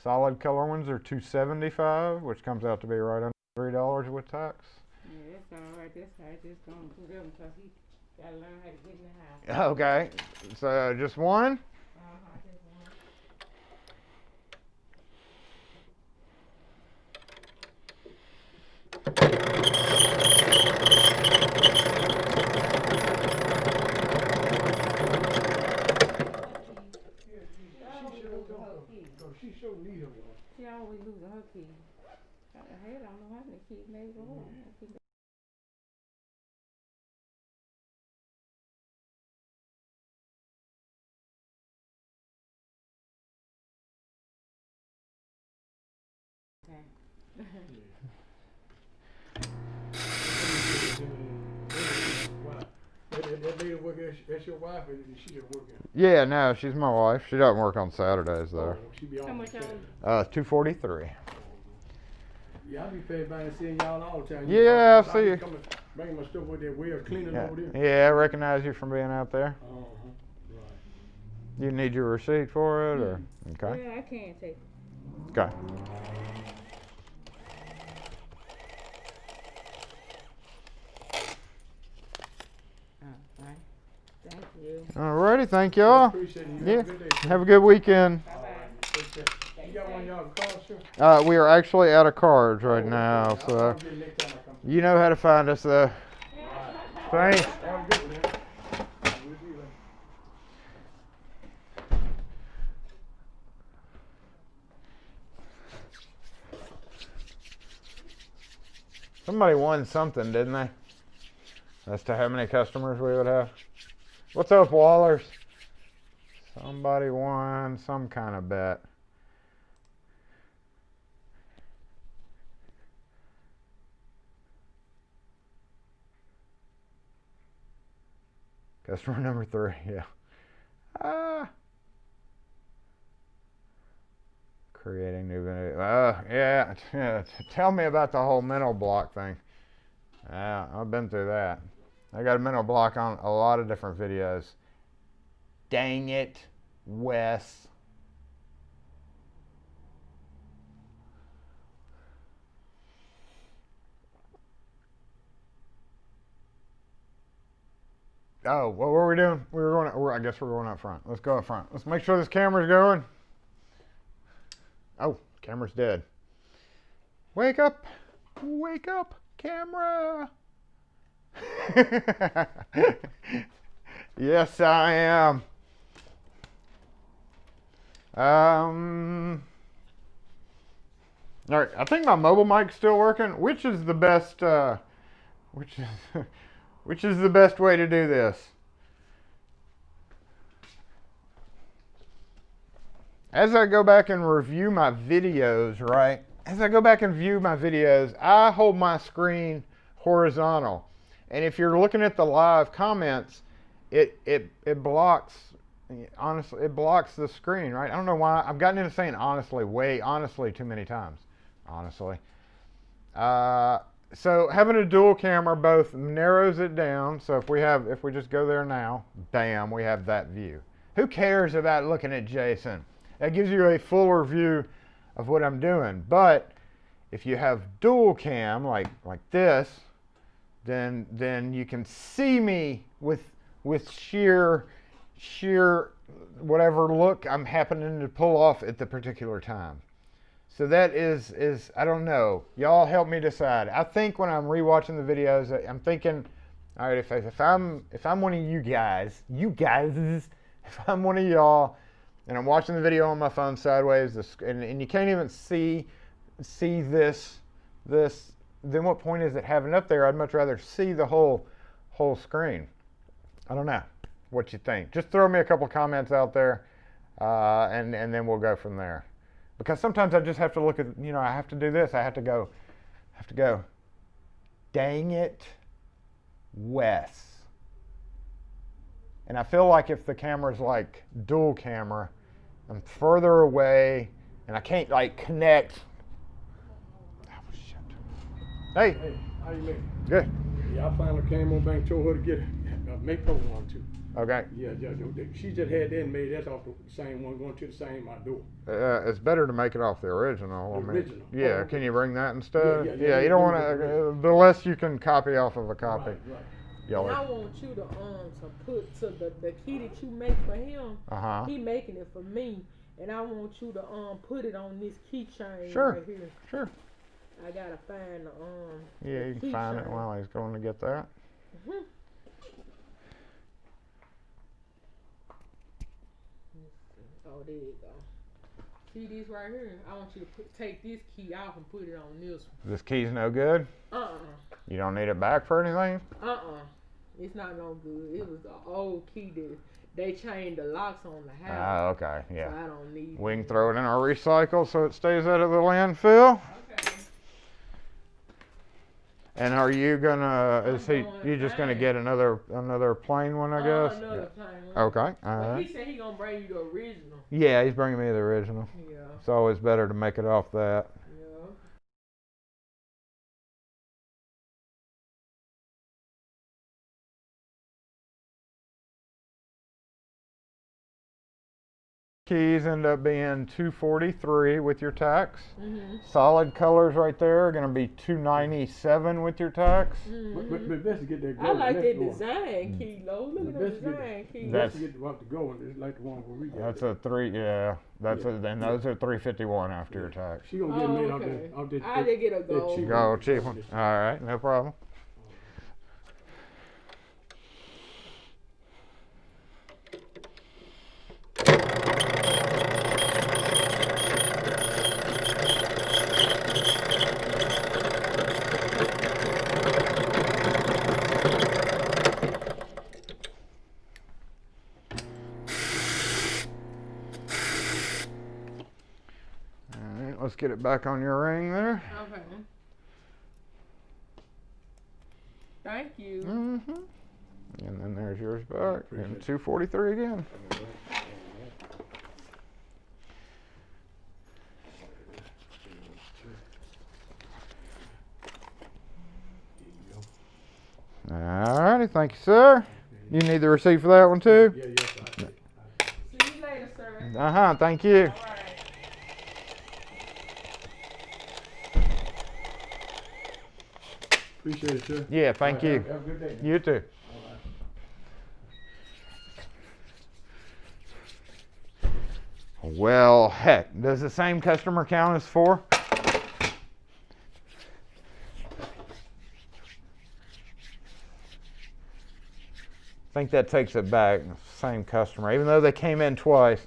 Solid color ones are $2.75, which comes out to be right under $3 with tax. Yeah, that's all right. That's how I just gonna put him because he gotta learn how to get in the house. Okay, so just one. Just one. She so neat of one. She always losing her keys. I don't know how many keys made wrong. That lady work that's your wife, or she just working? Yeah, no, she's my wife. She doesn't work on Saturdays though. She be How on much Saturday. $2.43. Yeah, I be paid by and seeing y'all all the time. Yeah, I see be you. coming, bringing my stuff with that wheel cleaning Yeah. over there. Yeah, I recognize you from being out there. Right. You need your receipt for it, or okay? Yeah, I can't take it. Okay. Right. Thank you. Alrighty, thank y'all. Appreciate it. Yeah. Have a good day. Have a good weekend. Take care. You got one of y'all cards, sir? We are actually out of cards right now, so I'll get it next time I come. you know how to find us though. Thanks. Have a good one, man. We'll see you later. Somebody won something, didn't they? As to how many customers we would have. What's up, Wallers? Somebody won some kind of bet. Customer number 3, yeah. Creating new video. Yeah. Tell me about the whole mental block thing. Yeah, I've been through that. I got a mental block on a lot of different videos. Dang it, Wes. Oh, what were we doing? I guess we're going up front. Let's go up front. Let's make sure this camera's going. Oh, camera's dead. Wake up, camera. Yes, I am. All right, I think my mobile mic's still working. Which is the best? Which is the best way to do this? As I go back and review my videos, right? As I go back and view my videos, I hold my screen horizontal. And if you're looking at the live comments, it blocks, honestly, it blocks the screen, right? I don't know why. I've gotten into saying honestly too many times, honestly. So having a dual camera both narrows it down. So if we just go there now, bam, we have that view. Who cares about looking at Jason? That gives you a fuller view of what I'm doing. But if you have dual cam like this, then you can see me with sheer whatever look I'm happening to pull off at the particular time. So that is I don't know. Y'all help me decide. I think when I'm rewatching the videos, I'm thinking, all right, if I'm one of you guys, if I'm one of y'all, and I'm watching the video on my phone sideways, and you can't even see this, then what point is it having up there? I'd much rather see the whole screen. I don't know what you think. Just throw me a couple comments out there, and then we'll go from there. Because sometimes I just have to look at, I have to do this. I have to go, dang it, Wes. And I feel like if the camera's like dual camera, I'm further away and I can't like connect. Oh, shit. Hey. Hey, how you doing? Good. Yeah, I finally came on back and told her to get a Mako one too. Okay. Yeah, she just had that made. That's off the same one going to the same door. It's better to make it off the original. The original. Yeah. Oh, okay. Can you bring that instead? Yeah, You don't want to. The less you can copy off of a copy. Right. Y'all And I are. want you to put to the key that you make for him. He making it for me, and I want you to put it on this keychain right here. Sure. I gotta find the Yeah, you can find it while he's going to get that. Mhm. Oh, there you go. See this right here? I want you to take this key off and put it on this one. This key's no good? You don't need it back for anything? It's not no good. It was the old key that they changed the locks on the house. Ah, okay, yeah. So I don't need We can throw it in our recycle so it stays out of the landfill. Okay. And are you gonna? You just gonna get another plain one? I guess. Another plain one. Okay. All But right. he said he gonna bring you the original. Yeah, he's bringing me the original. Yeah. It's always better to make it off that. Yeah. Keys end up being $243 with your tax. Mm-hmm. Solid colors right there are gonna be $297 with your tax. But best to get that. I like that design key, Lo. Look at the design key. Best to get the one to go and it's like the one where we got. That's a three. Yeah. And those are $351 after your tax. She gonna get made out there. I did get a gold. Go cheap one. All right, no problem. Let's get it back on your ring there. Okay. Thank you. Mm-hmm. And then there's yours back. And 243 again. Alrighty, thank you, sir. You need the receipt for that one too? Yeah. See you later, sir. Uh-huh, thank you. All right. Appreciate it, sir. Yeah, thank you. Have a good day. You too. Well, heck, does the same customer count as 4? I think that takes it back. Same customer, even though they came in twice.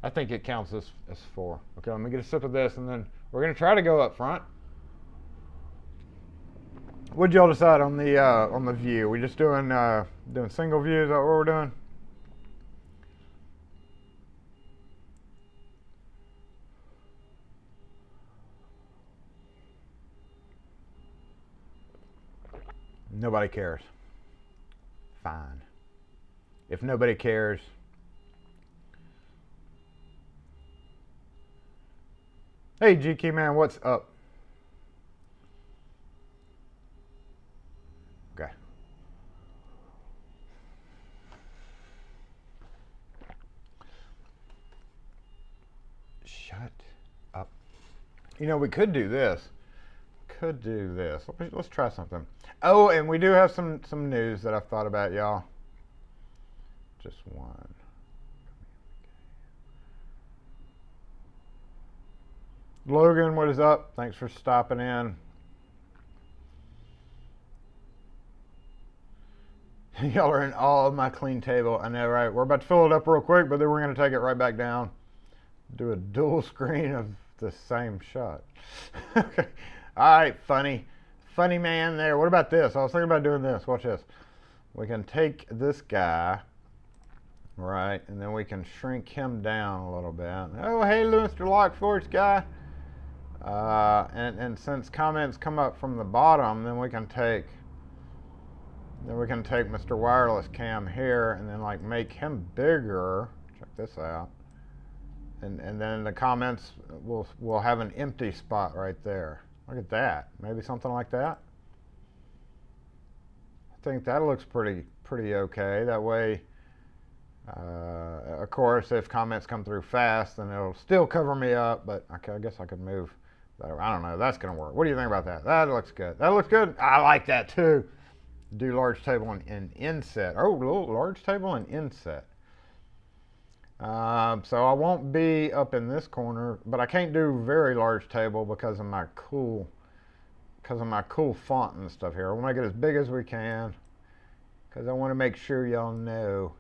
I think it counts as 4. Okay, let me get a sip of this, and then we're gonna try to go up front. What'd y'all decide on the view? We just doing single view? Is that what we're doing? Nobody cares. Fine. If nobody cares, hey GK man, what's up? Okay. Shut up. You know, we could do this. Let's try something. Oh, and we do have some news that I've thought about, y'all. Just one. Logan, what is up? Thanks for stopping in. Y'all are in awe of my clean table. I know, right? We're about to fill it up real quick, but then we're going to take it right back down. Do a dual screen of the same shot. Okay. All right, funny man there. What about this? I was thinking about doing this. Watch this. We can take this guy, right, and then we can shrink him down a little bit. Oh, hey, Mr. Lockforce guy. And since comments come up from the bottom, then we can take Mr. Wireless Cam here and then like make him bigger. Check this out. and then the comments will have an empty spot right there. Look at that. Maybe something like that. I think that looks pretty okay. That way, of course, if comments come through fast, then it'll still cover me up, but I guess I could move that. I don't know. That's going to work. What do you think about that? That looks good. That looks good. I like that too. Do large table and inset. Oh, large table and inset. So I won't be up in this corner, but I can't do very large table because of my cool font and stuff here. We'll make it as big as we can because I want to make sure y'all know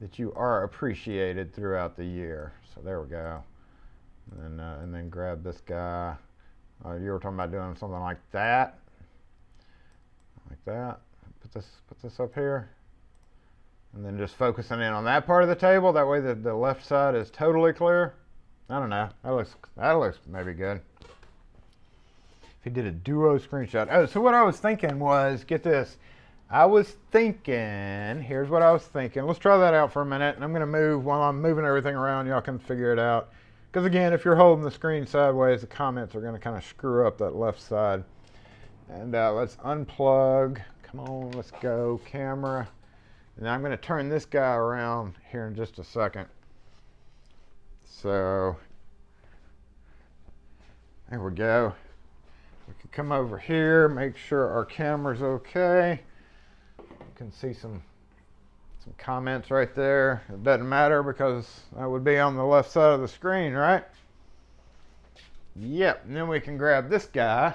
that you are appreciated throughout the year. So there we go. And then grab this guy. You were talking about doing something like that. Like that. Put this up here. And then just focusing in on that part of the table. That way the left side is totally clear. I don't know. That looks maybe good. If he did a duo screenshot. Oh, so what I was thinking was, get this. I was thinking, here's what I was thinking. Let's try that out for a minute. And I'm going to move, while I'm moving everything around, y'all can figure it out. Because again, if you're holding the screen sideways, the comments are going to kind of screw up that left side. And let's unplug. Come on, let's go. Camera. And I'm going to turn this guy around here in just a second. So, there we go. We can come over here, make sure our camera's okay. You can see some comments right there. It doesn't matter because that would be on the left side of the screen, right? Yep, and then we can grab this guy,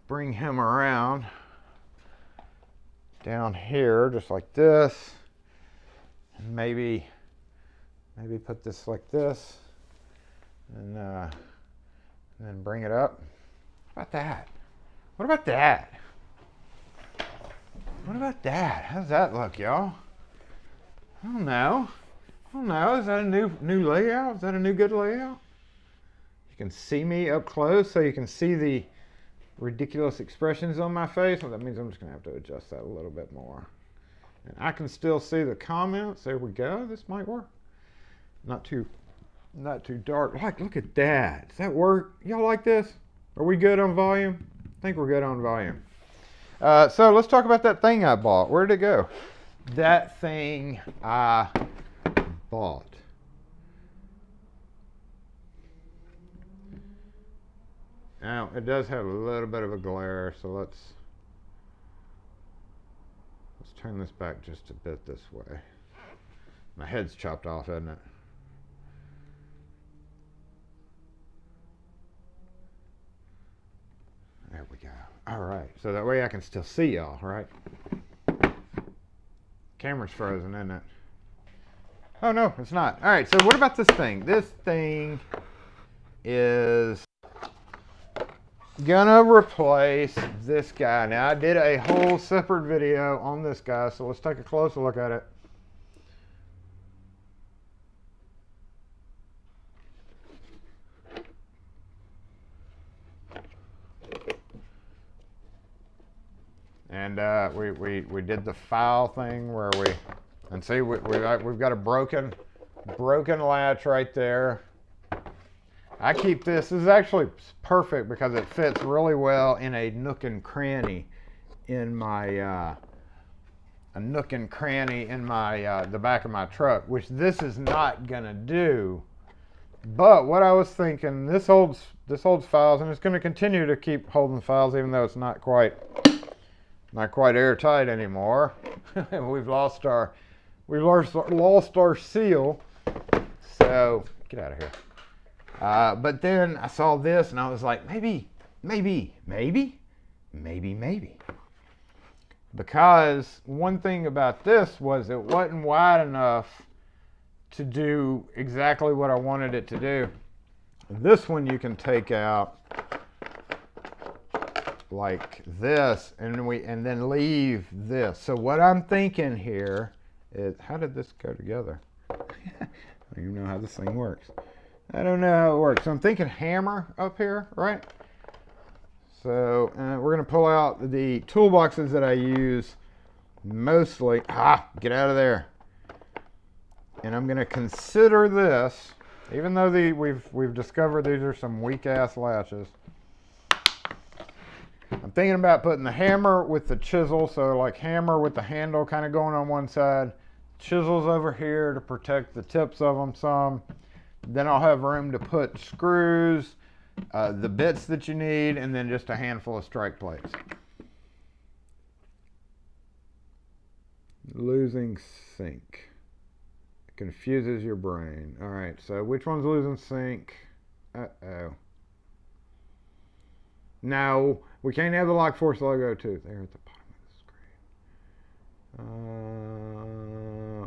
bring him around down here just like this, and maybe put this like this, and then bring it up. What about that? What about that? What about that? How's that look, y'all? I don't know. Is that a new layout? Is that a new good layout? You can see me up close, so you can see the ridiculous expressions on my face. Well, that means I'm just gonna have to adjust that a little bit more. And I can still see the comments. There we go. This might work. Not too dark. Look at that. Does that work? Y'all like this? Are we good on volume? I think we're good on volume. So let's talk about that thing I bought. Where did it go? That thing I bought. Now, it does have a little bit of a glare, so let's turn this back just a bit this way. My head's chopped off, isn't it? There we go. All right, so that way I can still see y'all, right? Camera's frozen, isn't it? Oh, no, it's not. All right, so what about this thing? This thing is gonna replace this guy. Now, I did a whole separate video on this guy, so let's take a closer look at it. And we did the file thing where and see we've got a broken latch right there. I keep this. This is actually perfect because it fits really well in a nook and cranny in my the back of my truck, which this is not gonna do. But what I was thinking, this holds files, and it's going to continue to keep holding files, even though it's not quite airtight anymore. We've lost our seal. So get out of here. But then I saw this and I was like, maybe. Because one thing about this was it wasn't wide enough to do exactly what I wanted it to do. This one you can take out like this, and then leave this. So what I'm thinking here is, how did this go together? I don't even know how this thing works. I don't know how it works. So I'm thinking hammer up here, right? So we're going to pull out the toolboxes that I use mostly. Get out of there. And I'm going to consider this, even though we've discovered these are some weak ass latches. I'm thinking about putting the hammer with the chisel, so like hammer with the handle kind of going on one side, chisels over here to protect the tips of them some. Then I'll have room to put screws, the bits that you need, and then just a handful of strike plates. Losing sync. It confuses your brain. All right, so which one's losing sync? Uh-oh. No, we can't have the Lockforce logo too. There at the bottom of the screen.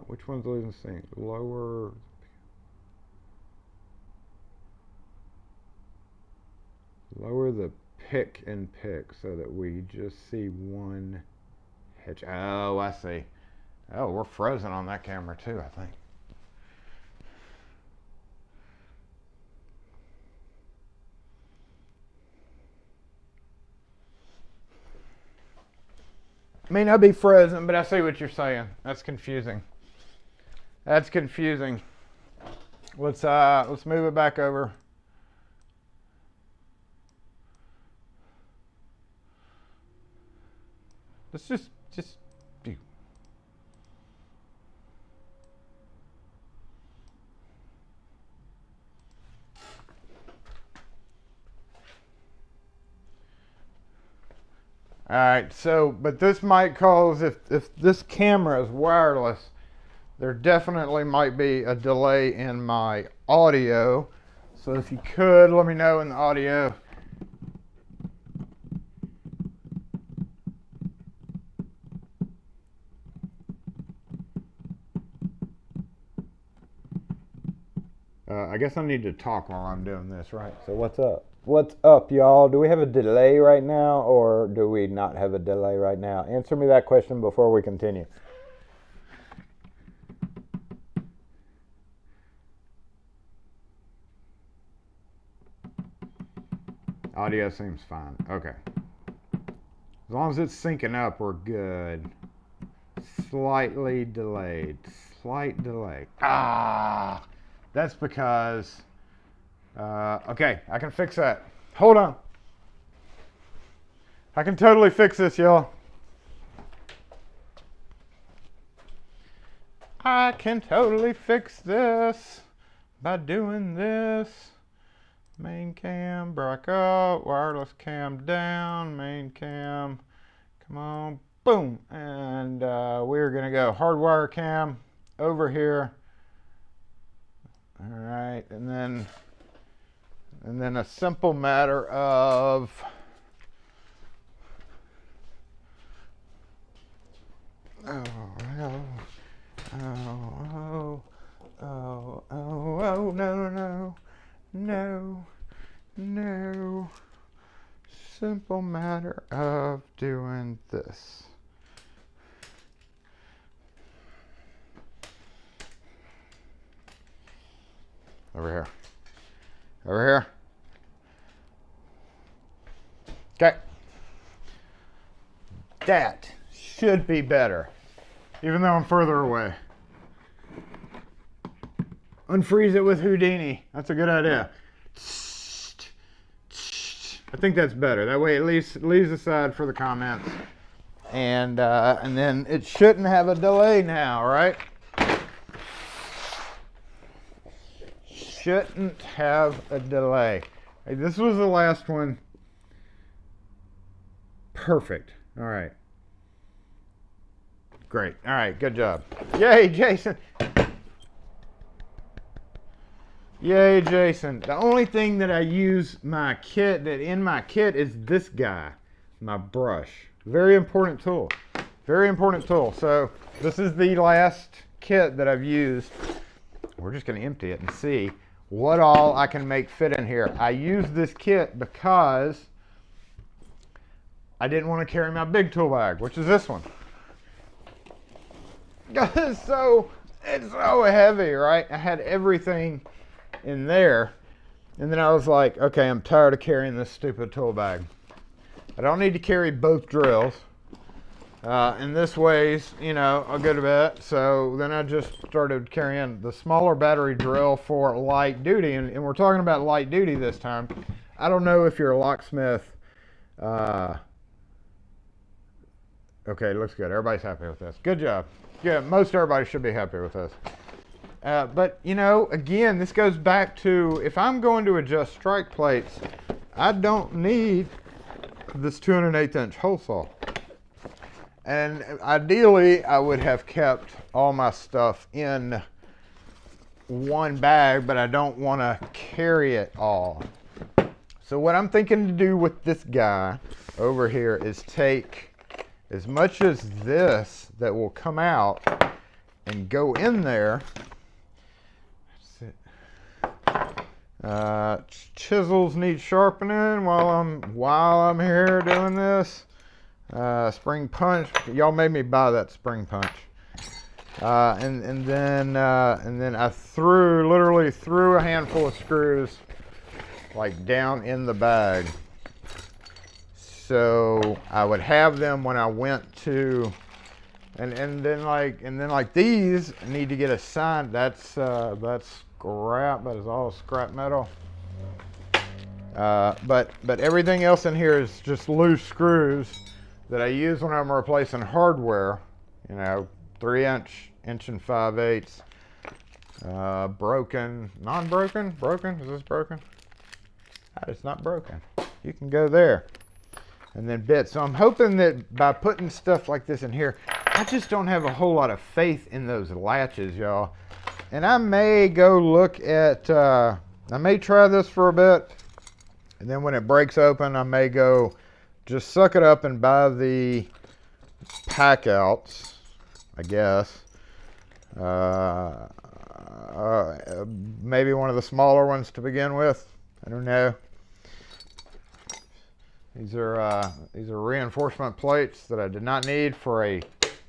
Which one's losing sync? Lower the pick and pick so that we just see one hitch. Oh, I see. Oh, we're frozen on that camera too, I think. May not be frozen, but I see what you're saying. That's confusing. That's confusing. Let's move it back over. Let's just do. All right, so, but this might cause, if this camera is wireless, there definitely might be a delay in my audio. So if you could, let me know in the audio. I guess I need to talk while I'm doing this, right? So what's up? What's up, y'all? Do we have a delay right now, or do we not have a delay right now? Answer me that question before we continue. Audio seems fine. Okay. As long as it's syncing up, we're good. Slightly delayed. Slight delay. Ah! That's because... okay, I can fix that. Hold on. I can totally fix this, y'all. I can totally fix this by doing this. Main cam, back up, wireless cam down, main cam, come on, boom. And we're gonna go hardwire cam over here. All right, and then a simple matter of no. Simple matter of doing this. Over here. Over here. Okay. That should be better, even though I'm further away. Unfreeze it with Houdini. That's a good idea. I think that's better. That way it leaves aside for the comments. And then it shouldn't have a delay now, right? Shouldn't have a delay. Hey, this was the last one. Perfect. All right. Great. All right. Good job. Yay, Jason. Yay, Jason. The only thing that I use in my kit is this guy, my brush. Very important tool. Very important tool. So this is the last kit that I've used. We're just going to empty it and see what all I can make fit in here. I use this kit because I didn't want to carry my big tool bag, which is this one. It's so heavy, right? I had everything in there, and then I was like, okay, I'm tired of carrying this stupid tool bag. I don't need to carry both drills. And this weighs, you know, a good bit. So then I just started carrying the smaller battery drill for light duty. And we're talking about light duty this time. I don't know if you're a locksmith. Okay, it looks good. Everybody's happy with this. Good job. Yeah, most everybody should be happy with this. But, you know, again, this goes back to, if I'm going to adjust strike plates, I don't need this 2/8 inch hole saw. And ideally, I would have kept all my stuff in one bag, but I don't want to carry it all. So what I'm thinking to do with this guy over here is take as much as this that will come out and go in there. Chisels need sharpening while I'm here doing this. Spring punch. Y'all made me buy that spring punch. And then I literally threw a handful of screws like down in the bag. So I would have them when I went to, and then like these need to get assigned. That's scrap. That is all scrap metal. But everything else in here is just loose screws that I use when I'm replacing hardware. You know, 3-inch, 1 5/8. Broken, non-broken, broken. Is this broken? It's not broken. You can go there. And then bits. So I'm hoping that by putting stuff like this in here, I just don't have a whole lot of faith in those latches, y'all. And I may go look at, I may try this for a bit. And then when it breaks open, I may go just suck it up and buy the pack outs, I guess. Maybe one of the smaller ones to begin with. I don't know. These are reinforcement plates that I did not need for a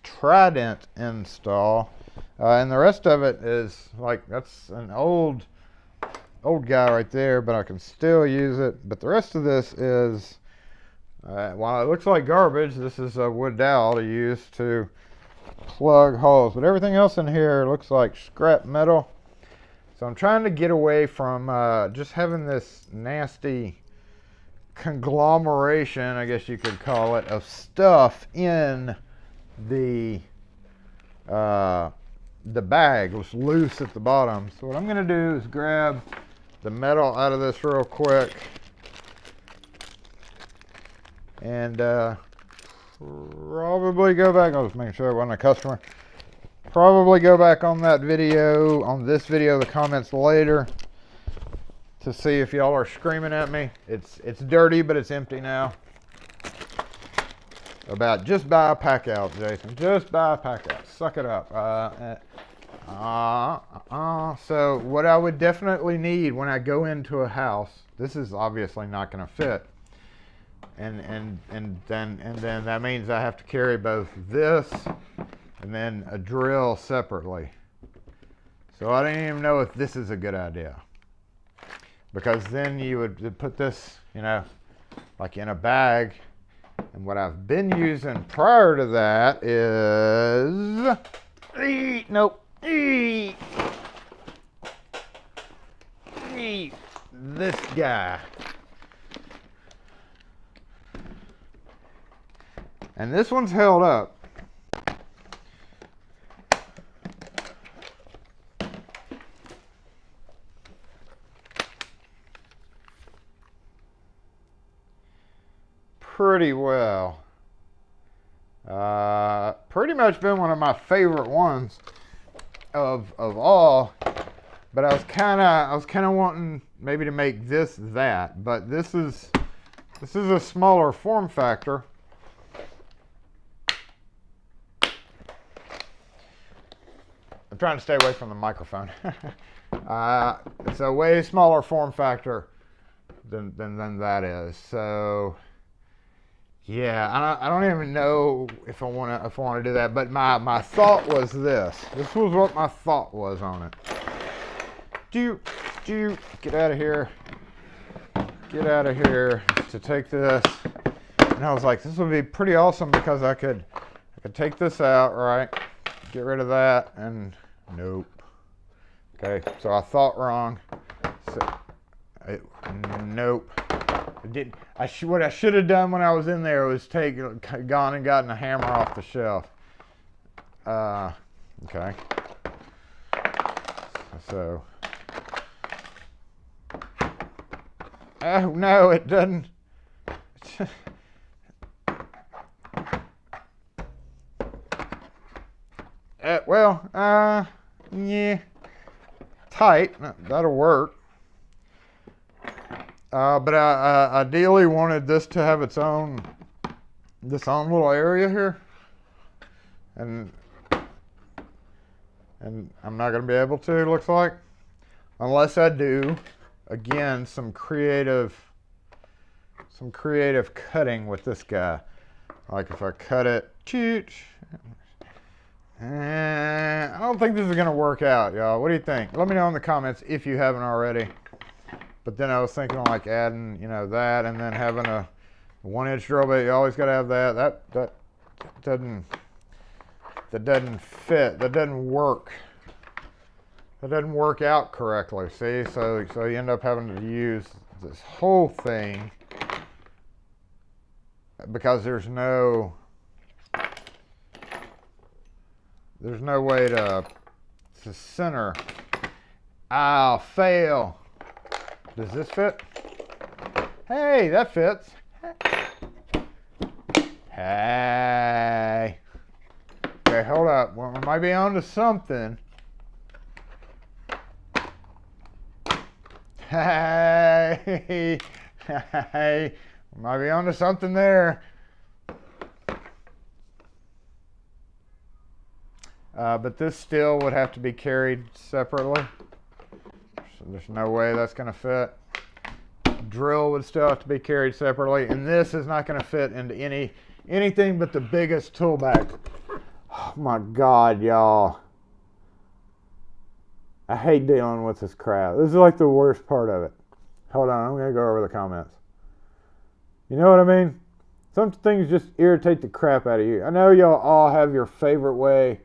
Trident install. And the rest of it is like, that's an old guy right there, but I can still use it. But the rest of this is, while it looks like garbage, this is a wood dowel to use to plug holes. But everything else in here looks like scrap metal. So I'm trying to get away from just having this nasty conglomeration, I guess you could call it, of stuff in the bag. Was loose at the bottom. So what I'm going to do is grab the metal out of this real quick and probably go back. I'll just make sure it wasn't a customer. Probably go back on that video, on this video, the comments later, to see if y'all are screaming at me. It's dirty, but it's empty now. About just buy a pack out, Jason. Just buy a pack out. Suck it up. So what I would definitely need when I go into a house, this is obviously not going to fit, and then that means I have to carry both this and then a drill separately. So I don't even know if this is a good idea, because then you would put this, you know, like in a bag. And what I've been using prior to that is, this guy. And this one's held up. Pretty well. Pretty much been one of my favorite ones of all. But I was kind of wanting maybe to make this that. But this is a smaller form factor. I'm trying to stay away from the microphone. It's a way smaller form factor than that is. So yeah, I don't even know if I want to do that. But my thought was this. This was what my thought was on it. Do get out of here. Get out of here to take this. And I was like, this would be pretty awesome because I could I could take this out, right? Get rid of that, and nope. Okay, so I thought wrong. Nope. I didn't. What I should have done when I was in there was gone and gotten a hammer off the shelf. Okay. So. Oh no, it doesn't. Yeah, tight. That'll work. But I ideally wanted this to have its own little area here, and I'm not going to be able to. It looks like, unless I do, again, some creative cutting with this guy. Like if I cut it, I don't think this is going to work out, y'all. What do you think? Let me know in the comments if you haven't already. But then I was thinking like adding, that, and then having a 1-inch drill bit. You always got to have that. That doesn't fit. That doesn't work. That doesn't work out correctly. See, so you end up having to use this whole thing because there's no way to center. I'll fail. Does this fit? Hey, that fits. Hey. Okay, hold up. Well, we might be onto something. Hey. Hey. We might be onto something there. But this still would have to be carried separately. So there's no way that's going to fit. Drill would still have to be carried separately, and this is not going to fit into anything but the biggest tool bag. Oh my God, y'all. I hate dealing with this crap. This is like the worst part of it. Hold on, I'm going to go over the comments. You know what I mean? Some things just irritate the crap out of you. I know y'all all have your favorite way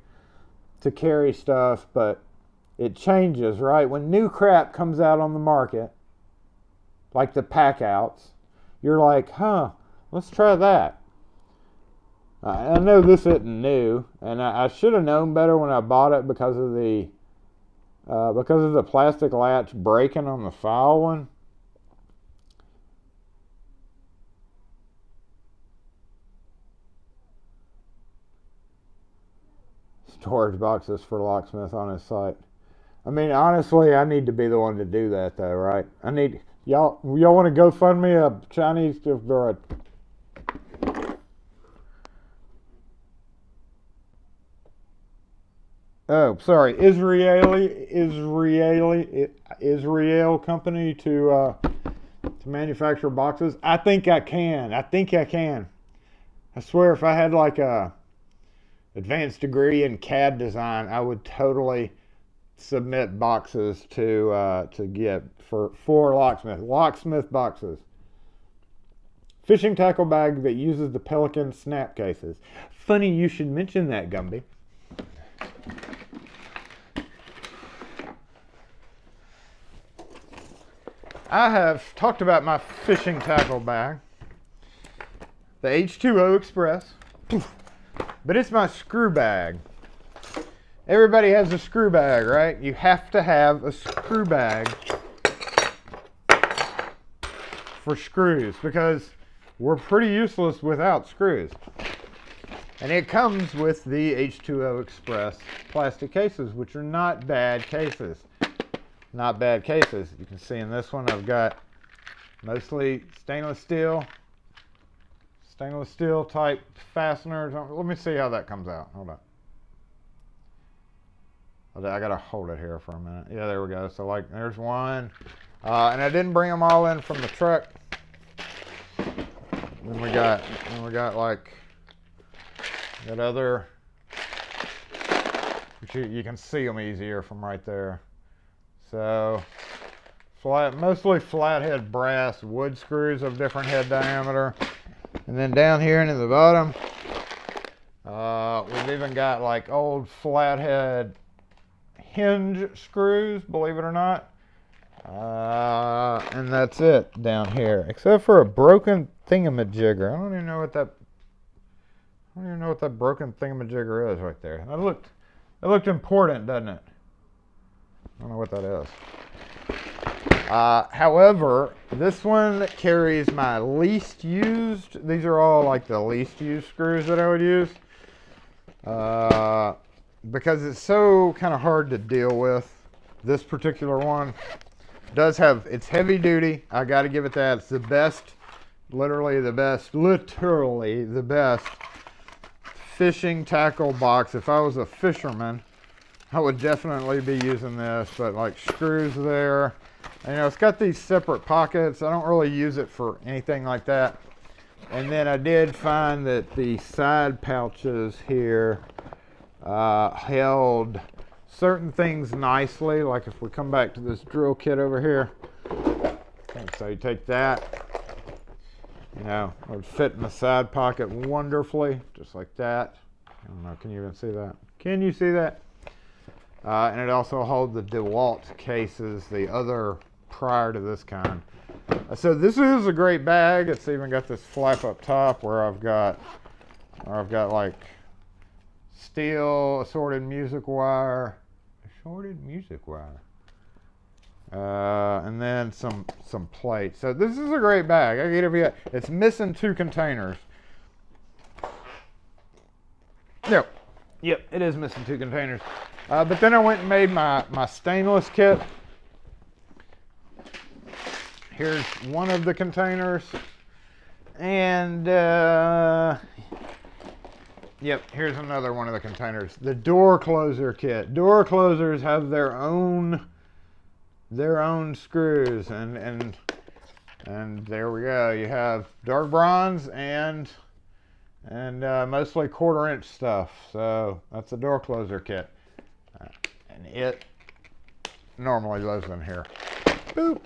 to carry stuff, but it changes, right? When new crap comes out on the market, like the pack outs, you're like, let's try that. I know this isn't new, and I should have known better when I bought it because of the plastic latch breaking on the file one. Storage boxes for Locksmith on his site. I mean, honestly, I need to be the one to do that, though, right? I need y'all want to go fund me a Chinese or a Israel company to manufacture boxes. I think I can. I swear, if I had like a advanced degree in CAD design, I would totally submit boxes to get for locksmith boxes. Fishing tackle bag that uses the Pelican snap cases. Funny you should mention that, Gumby. I have talked about my fishing tackle bag, the H2O Express, but it's my screw bag. Everybody has a screw bag, right? You have to have a screw bag for screws because we're pretty useless without screws. And it comes with the H2O Express plastic cases, which are not bad cases. Not bad cases. You can see in this one I've got mostly stainless steel type fasteners. Let me see how that comes out. Hold on. I gotta hold it here for a minute. Yeah, there we go. So like, there's one, and I didn't bring them all in from the truck. Then we got like that other, which you can see them easier from right there. So mostly flathead brass wood screws of different head diameter, and then down here and in the bottom, We've even got like old flathead hinge screws, believe it or not. And that's it down here, except for a broken thingamajigger. I don't even know what that broken thingamajigger is right there. That looked important, doesn't it? I don't know what that is. However, this one carries my least used. These are all like the least used screws that I would use. Because it's so kind of hard to deal with. This particular one does have, it's heavy duty. I got to give it that. It's the best, literally the best fishing tackle box. If I was a fisherman, I would definitely be using this, but like screws there. And, you know, it's got these separate pockets. I don't really use it for anything like that. And then I did find that the side pouches here held certain things nicely. Like if we come back to this drill kit over here. So you take that, you know, it would fit in the side pocket wonderfully, just like that. I don't know, can you even see that? Can you see that? And it also holds the DeWalt cases, the other prior to this kind. So this is a great bag. It's even got this flap up top where I've got like steel assorted music wire, and then some plates. So this is a great bag. I get it. It's missing 2 containers. No. Yep, it is missing 2 containers. But then I went and made my stainless kit. Here's one of the containers. And, yep, here's another one of the containers. The door closer kit. Door closers have their own screws. And there we go. You have dark bronze and mostly 1/4 inch stuff. So that's a door closer kit. And it normally lives in here. Boop.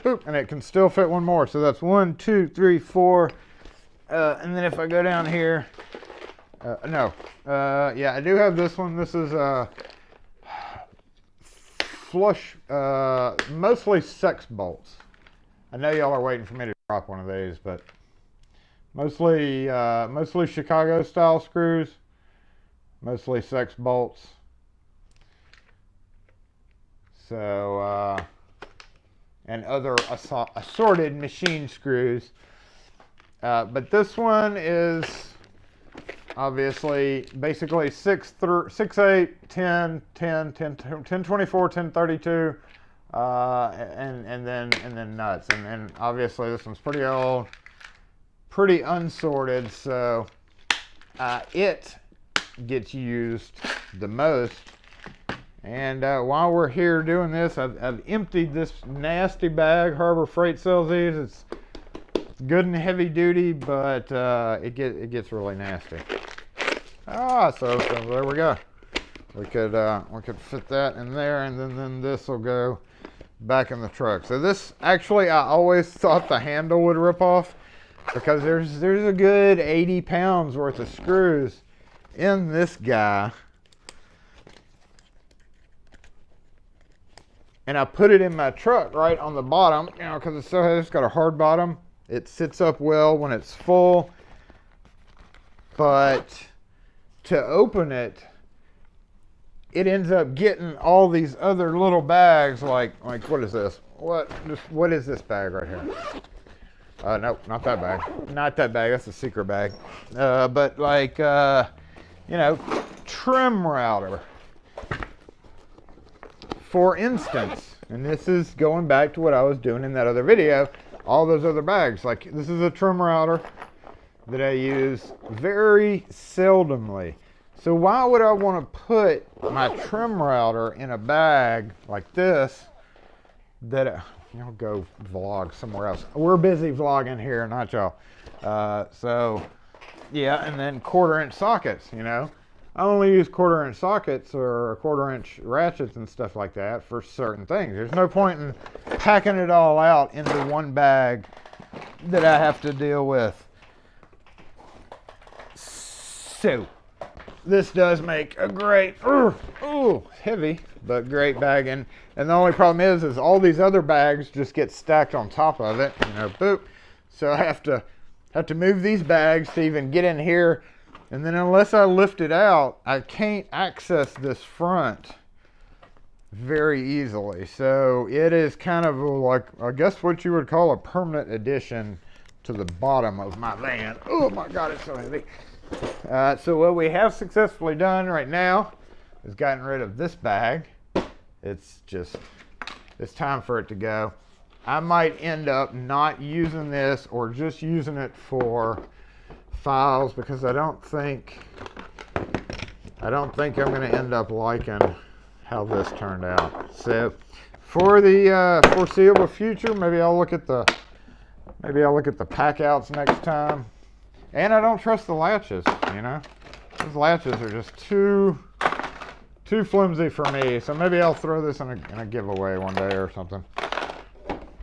Boop. And it can still fit one more. So that's 1, 2, 3, 4. And then if I go down here, yeah, I do have this one. This is flush, mostly sex bolts. I know y'all are waiting for me to drop one of these, but mostly Chicago style screws, mostly sex bolts. So, and other assorted machine screws. But this one is obviously basically 6, 8, 10, 10, 10, 10, 24, 10, 32, and then nuts. And obviously this one's pretty old, pretty unsorted, so it gets used the most. And while we're here doing this, I've emptied this nasty bag. Harbor Freight sells these. It's good and heavy duty, but it gets really nasty. So there we go. We could fit that in there, and then this will go back in the truck. So this, actually, I always thought the handle would rip off because there's a good 80 pounds worth of screws in this guy. And I put it in my truck right on the bottom, you know, because it's got a hard bottom. It sits up well when it's full. But to open it, it ends up getting all these other little bags, like what is this? What is this bag right here? Nope, not that bag. Not that bag. That's a secret bag. But like, you know, trim router. For instance, and this is going back to what I was doing in that other video, all those other bags. Like, this is a trim router that I use very seldomly. So why would I want to put my trim router in a bag like this that I'll go vlog somewhere else. We're busy vlogging here, not y'all. So yeah, and then 1/4 inch sockets, you know. I only use 1/4 inch sockets or 1/4 inch ratchets and stuff like that for certain things. There's no point in packing it all out into one bag that I have to deal with. So this does make a great, heavy, but great bag. And the only problem is all these other bags just get stacked on top of it, you know, boop. So I have to move these bags to even get in here. And then unless I lift it out, I can't access this front very easily. So it is kind of like, I guess what you would call a permanent addition to the bottom of my van. Oh my God, it's so heavy. So what we have successfully done right now is gotten rid of this bag. It's time for it to go. I might end up not using this or just using it for files because I don't think I'm going to end up liking how this turned out. So for the foreseeable future, maybe I'll look at the pack outs next time. And I don't trust the latches, you know. Those latches are just too flimsy for me. So maybe I'll throw this in a giveaway one day or something.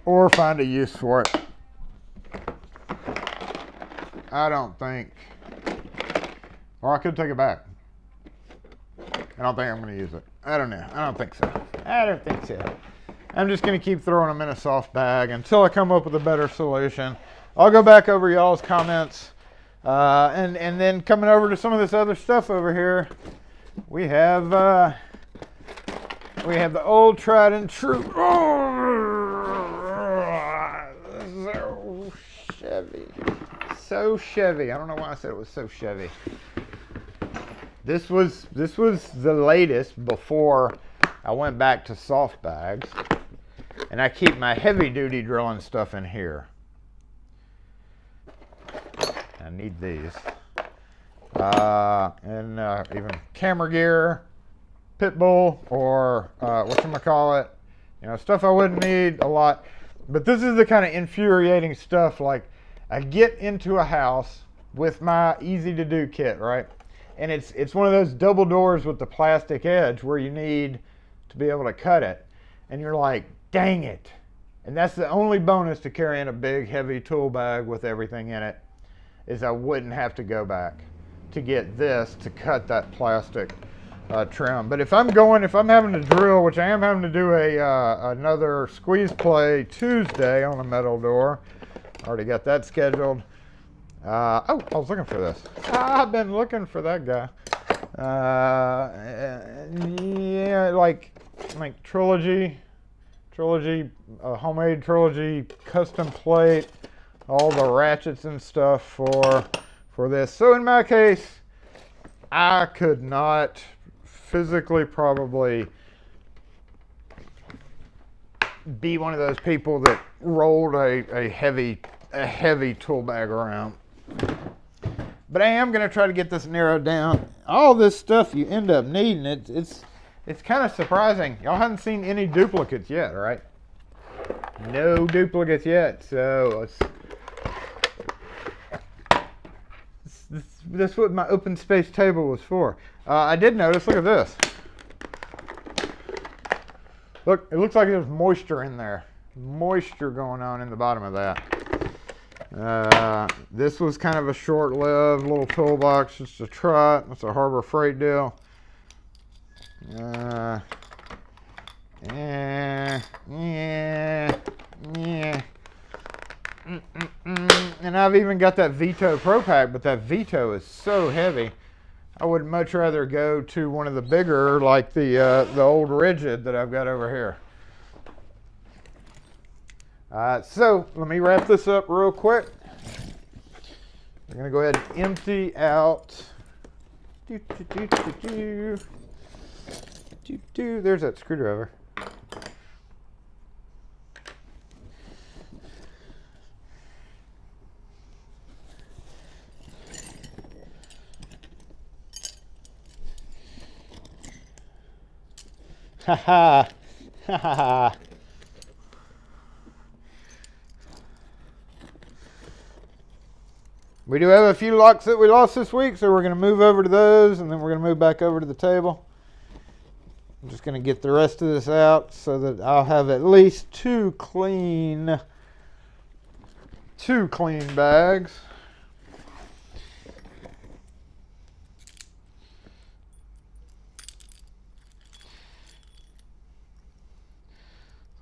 Or find a use for it. I don't think, or I could take it back. I don't think I'm going to use it. I don't know. I don't think so. I'm just going to keep throwing them in a soft bag until I come up with a better solution. I'll go back over y'all's comments. And then coming over to some of this other stuff over here, we have the old tried and true. So Chevy. I don't know why I said it was so Chevy. This was the latest before I went back to soft bags, and I keep my heavy duty drilling stuff in here. I need these. And even camera gear, pit bull, or whatchamacallit, you know, stuff I wouldn't need a lot. But this is the kind of infuriating stuff, like I get into a house with my easy to do kit, right? And it's one of those double doors with the plastic edge where you need to be able to cut it. And you're like, dang it. And that's the only bonus to carrying a big heavy tool bag with everything in it, is I wouldn't have to go back to get this to cut that plastic trim. But if I'm having to drill, which I am having to do another squeeze play Tuesday on a metal door, already got that scheduled. I was looking for this. I've been looking for that guy. Yeah, like Trilogy, homemade Trilogy custom plate, all the ratchets and stuff for this. So in my case, I could not physically probably be one of those people that rolled a heavy tool bag around. But I am going to try to get this narrowed down. All this stuff you end up needing, it's kind of surprising. Y'all haven't seen any duplicates yet, right? No duplicates yet. So that's what my open space table was for. I did notice, look at this. Look, it looks like there's moisture in there. Moisture going on in the bottom of that. This was kind of a short-lived little toolbox, just a trot. It's a Harbor Freight deal. And I've even got that Vito Pro Pack, but that Vito is so heavy. I would much rather go to one of the bigger, like the old Rigid that I've got over here. So let me wrap this up real quick. We're going to go ahead and empty out. There's that screwdriver. Ha ha. Ha ha ha. We do have a few locks that we lost this week, so we're going to move over to those, and then we're going to move back over to the table. I'm just going to get the rest of this out so that I'll have at least two clean bags.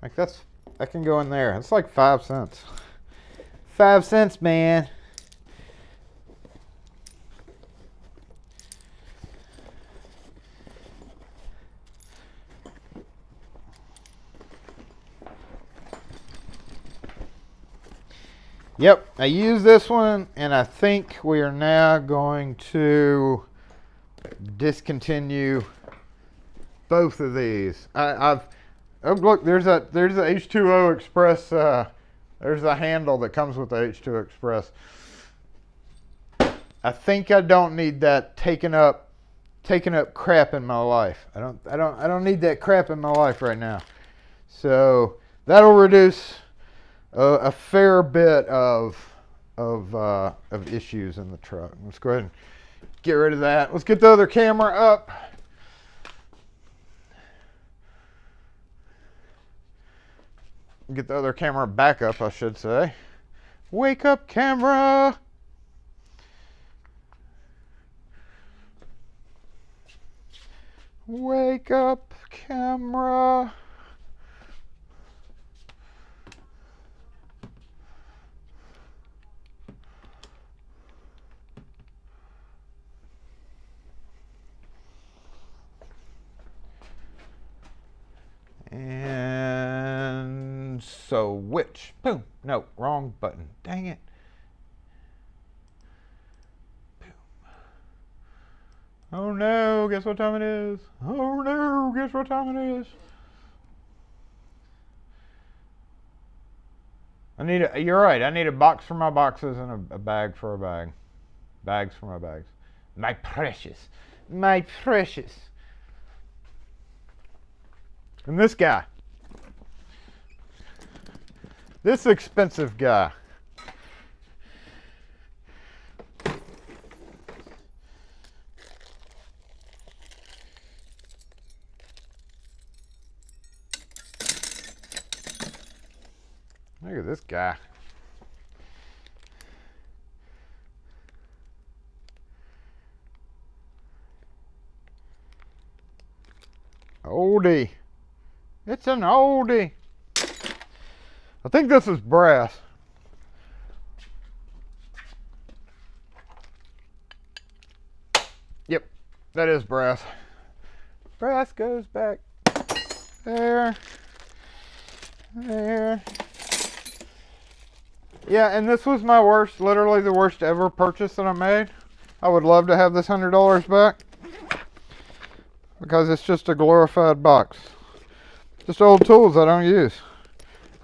Like that can go in there. It's like 5 cents. 5 cents, man. Yep, I use this one, and I think we are now going to discontinue both of these. Oh look, there's a H2O Express. There's a handle that comes with the H2O Express. I think I don't need that taking up crap in my life. I don't need that crap in my life right now. So that'll reduce a fair bit of issues in the truck. Let's go ahead and get rid of that. Let's get the other camera up. Get the other camera back up, I should say. Wake up, camera! Wake up, camera! And so which? Boom. No, wrong button. Dang it. Boom. Oh no, guess what time it is? Oh no, guess what time it is? You're right, I need a box for my boxes and a bag for a bag. Bags for my bags. My precious. My precious. And this guy. This expensive guy. Look at this guy. Oldie. It's an oldie. I think this is brass. Yep, that is brass. Brass goes back there. There. Yeah, and this was my worst, literally the worst ever purchase that I made. I would love to have this $100 back because it's just a glorified box. Just old tools I don't use.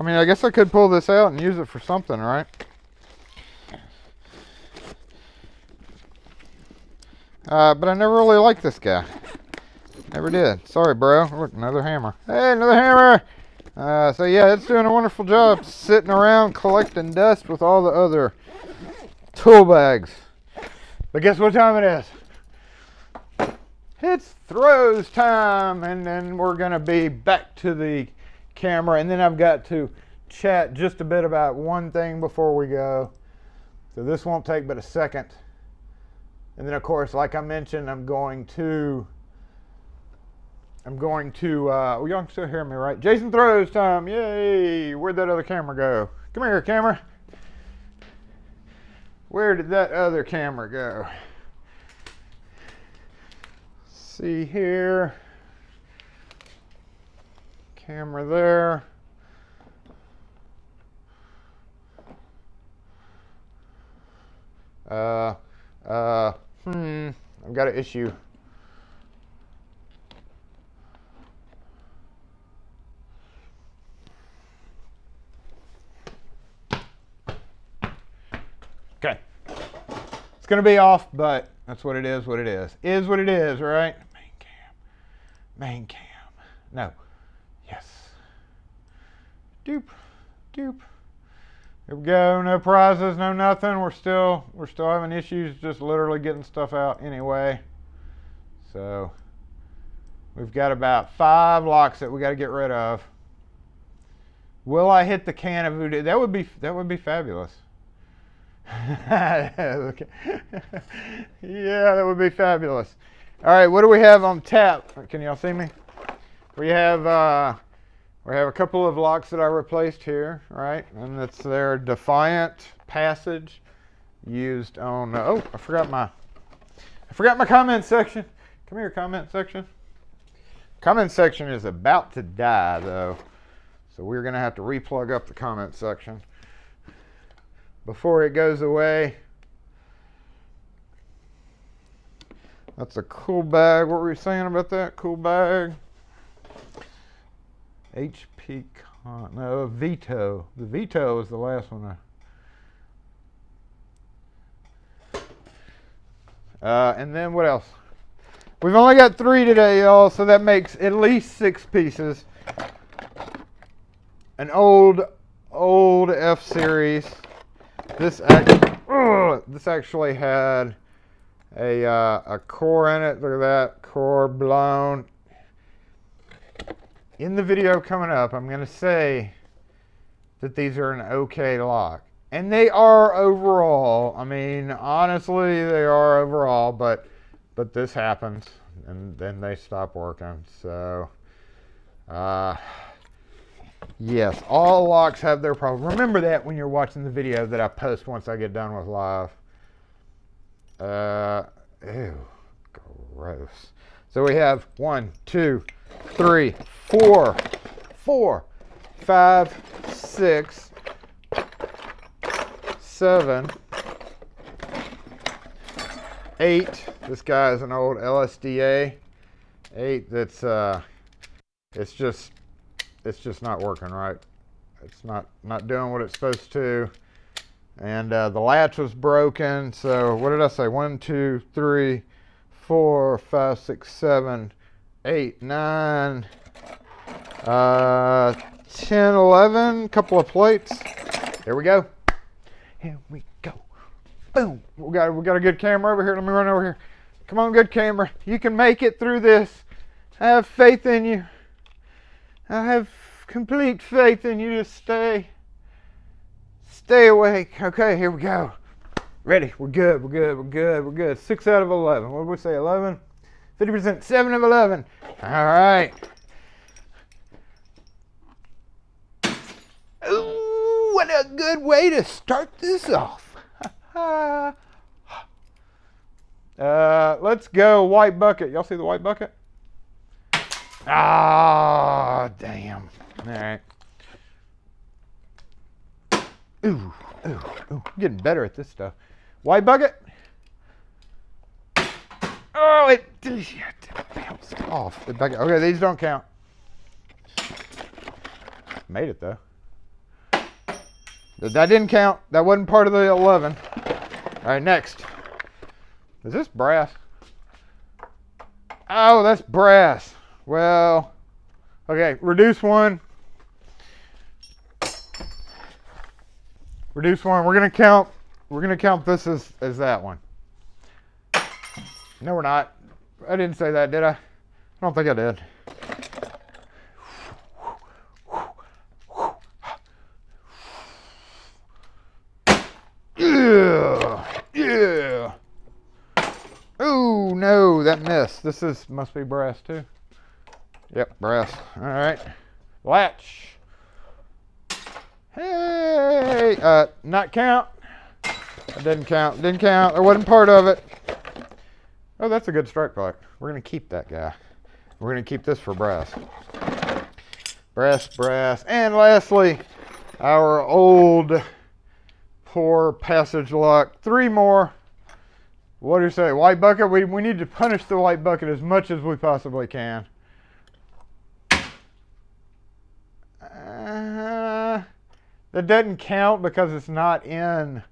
I mean, I guess I could pull this out and use it for something, right? But I never really liked this guy. Never did. Sorry, bro. Look, another hammer. Hey, another hammer! So yeah, it's doing a wonderful job sitting around collecting dust with all the other tool bags. But guess what time it is? It's throws time, and then we're gonna be back to the camera, and then I've got to chat just a bit about one thing before we go. So this won't take but a second. And then of course, like I mentioned, I'm going to well, y'all can still hear me, right? Jason throws time, yay! Where'd that other camera go? Come here, camera. Where did that other camera go? See here. Camera there. I've got an issue. Okay. It's gonna be off, but that's what it is, what it is. Is what it is, right? Main cam. Main cam. No. Yes. Doop. Doop. Here we go. No prizes, no nothing. We're still having issues just literally getting stuff out anyway. So we've got about 5 locks that we got to get rid of. Will I hit the can of voodoo? That would be fabulous. Okay. Yeah, that would be fabulous. All right, what do we have on tap? Can y'all see me? We have We have a couple of locks that I replaced here, right? And it's their Defiant Passage used on, oh, I forgot my comment section. Come here, comment section. Comment section is about to die though. So we're gonna have to replug up the comment section before it goes away. That's a cool bag. What were you saying about that? Cool bag. HP no, Veto. The Veto is the last one. And then what else? We've only got 3 today, y'all, so that makes at least 6 pieces. An old F series. This actually had a core in it. Look at that core blown. In the video coming up, I'm going to say that these are an okay lock. And they are overall. I mean, honestly, they are overall, but this happens, and then they stop working. So, yes, all locks have their problems. Remember that when you're watching the video that I post once I get done with live. Ew, gross. So we have 1, 2, 3, 4, 5, 6, 7, 8. This guy is an old LSDA 8 that's it's just not working right. It's not doing what it's supposed to. And the latch was broken. So what did I say? 1, 2, 3, 4, 5, 6, 7, 8, 9, 10, 11. Couple of plates. Here we go. Here we go. Boom. We got a good camera over here. Let me run over here. Come on, good camera. You can make it through this. I have faith in you. I have complete faith in you to stay awake. Okay, here we go. Ready. We're good. 6 out of 11. What did we say? 11? 50%. 7 of 11. All right. Ooh, what a good way to start this off. Let's go white bucket. Y'all see the white bucket? Ah, damn. All right. Ooh. I'm getting better at this stuff. White bucket. Oh, it bounced off. Okay, these don't count. Made it though. That didn't count. That wasn't part of the 11. All right, next. Is this brass? Oh, that's brass. Well, okay, reduce one. Reduce one. We're gonna count this as that one. No, we're not. I didn't say that, did I? I don't think I did. Yeah. Oh no, that missed. This must be brass too. Yep, brass. All right. Latch. Hey, not count. That didn't count. Didn't count. There wasn't part of it. Oh, that's a good strike block. We're gonna keep that guy. We're gonna keep this for brass. Brass. And lastly, our old poor passage lock. 3 more. What do you say? White bucket? We need to punish the white bucket as much as we possibly can. That doesn't count because it's not in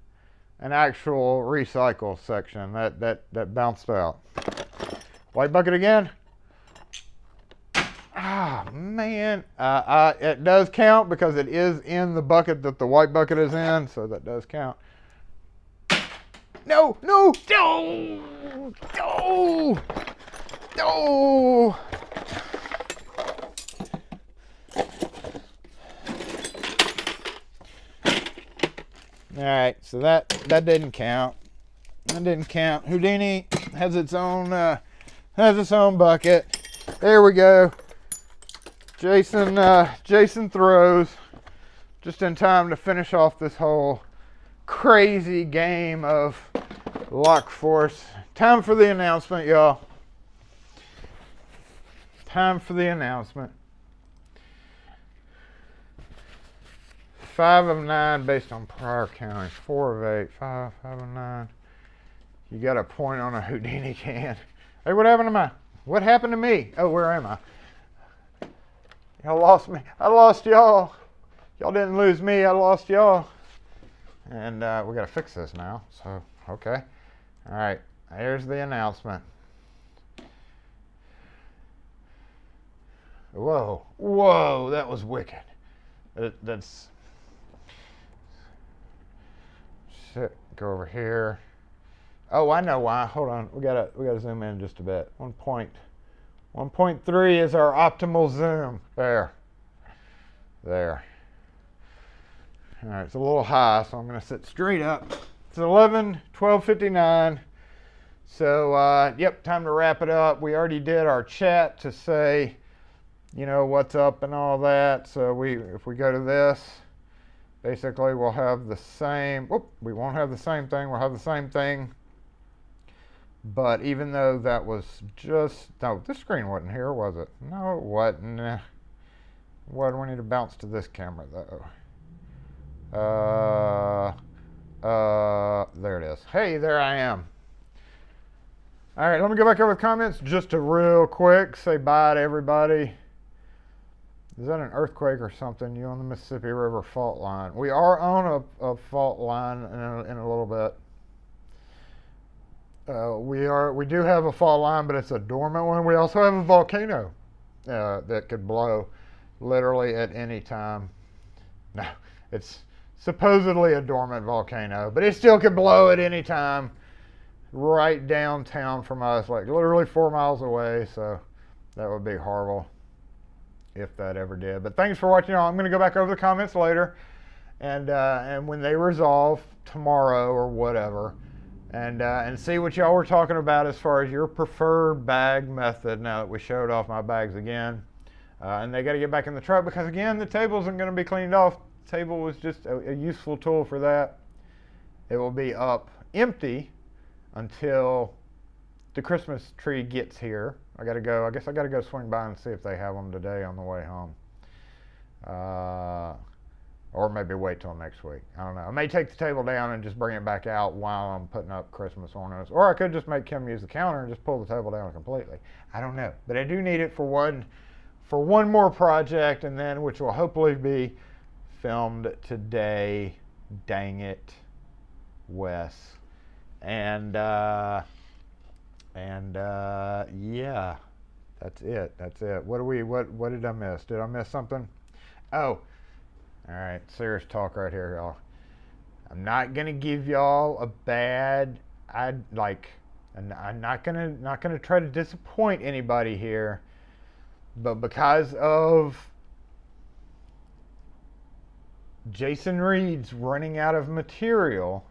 an actual recycle section. That bounced out. White bucket again. Ah, man. It does count because it is in the bucket that the white bucket is in, so that does count. No. All right, so that didn't count. That didn't count. Houdini has its own bucket. There we go. Jason throws just in time to finish off this whole crazy game of Lock Force. Time for the announcement, y'all. Time for the announcement. 5 of 9 based on prior counting. 4 of 8. 5 of 9. You got a point on a Houdini can. Hey, what happened to me? Oh, where am I? Y'all lost me. I lost y'all. Y'all didn't lose me. I lost y'all. And we got to fix this now. So, okay. All right. Here's the announcement. Whoa. Whoa. That was wicked. That's... Shit. Go over here. Oh, I know why. Hold on. We gotta zoom in just a bit. 1.3 is our optimal zoom. There. All right, it's a little high, so I'm gonna sit straight up. It's 12:59. So, yep, time to wrap it up. We already did our chat to say, you know, what's up and all that. So if we go to this, basically we'll have the same. We won't have the same thing. We'll have the same thing. But even though that was just... No, this screen wasn't here, was it? No, it wasn't. Why do we need to bounce to this camera, though? There it is. Hey, there I am. All right, let me go back over the comments just to real quick say bye to everybody. Is that an earthquake or something? You on the Mississippi River fault line? We are on a fault line in a little bit. We do have a fault line, but it's a dormant one. We also have a volcano that could blow literally at any time. No, it's supposedly a dormant volcano, but it still could blow at any time right downtown from us, like literally 4 miles away. So that would be horrible if that ever did. But thanks for watching. I'm going to go back over the comments later, and when they resolve tomorrow or whatever, and see what y'all were talking about as far as your preferred bag method now that we showed off my bags again. And they got to get back in the truck because, again, the table isn't going to be cleaned off. The table was just a useful tool for that. It will be up empty until the Christmas tree gets here. I got to go. I guess I got to go swing by and see if they have them today on the way home. Or maybe wait till next week. I don't know. I may take the table down and just bring it back out while I'm putting up Christmas ornaments. Or I could just make Kim use the counter and just pull the table down completely. I don't know. But I do need it for one more project, and then which will hopefully be filmed today. Dang it, Wes. And yeah, that's it. What did I miss? Did I miss something? Oh. All right, serious talk right here, y'all. I'm not gonna give y'all a bad. I'm not gonna try to disappoint anybody here, but because of Jason Reed's running out of material,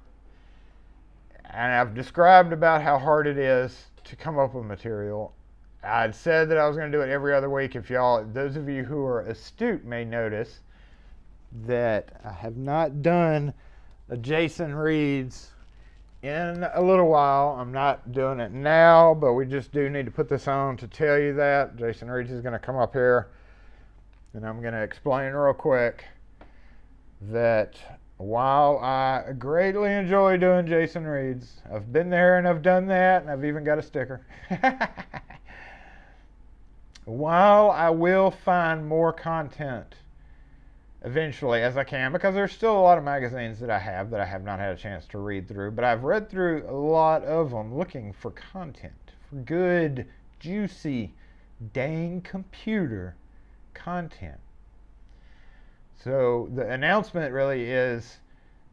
and I've described about how hard it is to come up with material. I'd said that I was gonna do it every other week. If y'all, those of you who are astute, may notice that I have not done a Jason Reed's in a little while. I'm not doing it now, but we just do need to put this on to tell you that. Jason Reed's is going to come up here, and I'm going to explain real quick that while I greatly enjoy doing Jason Reed's, I've been there and I've done that, and I've even got a sticker. While I will find more content eventually as I can, because there's still a lot of magazines that I have not had a chance to read through, but I've read through a lot of them looking for content, for good, juicy, dang computer content. So the announcement really is,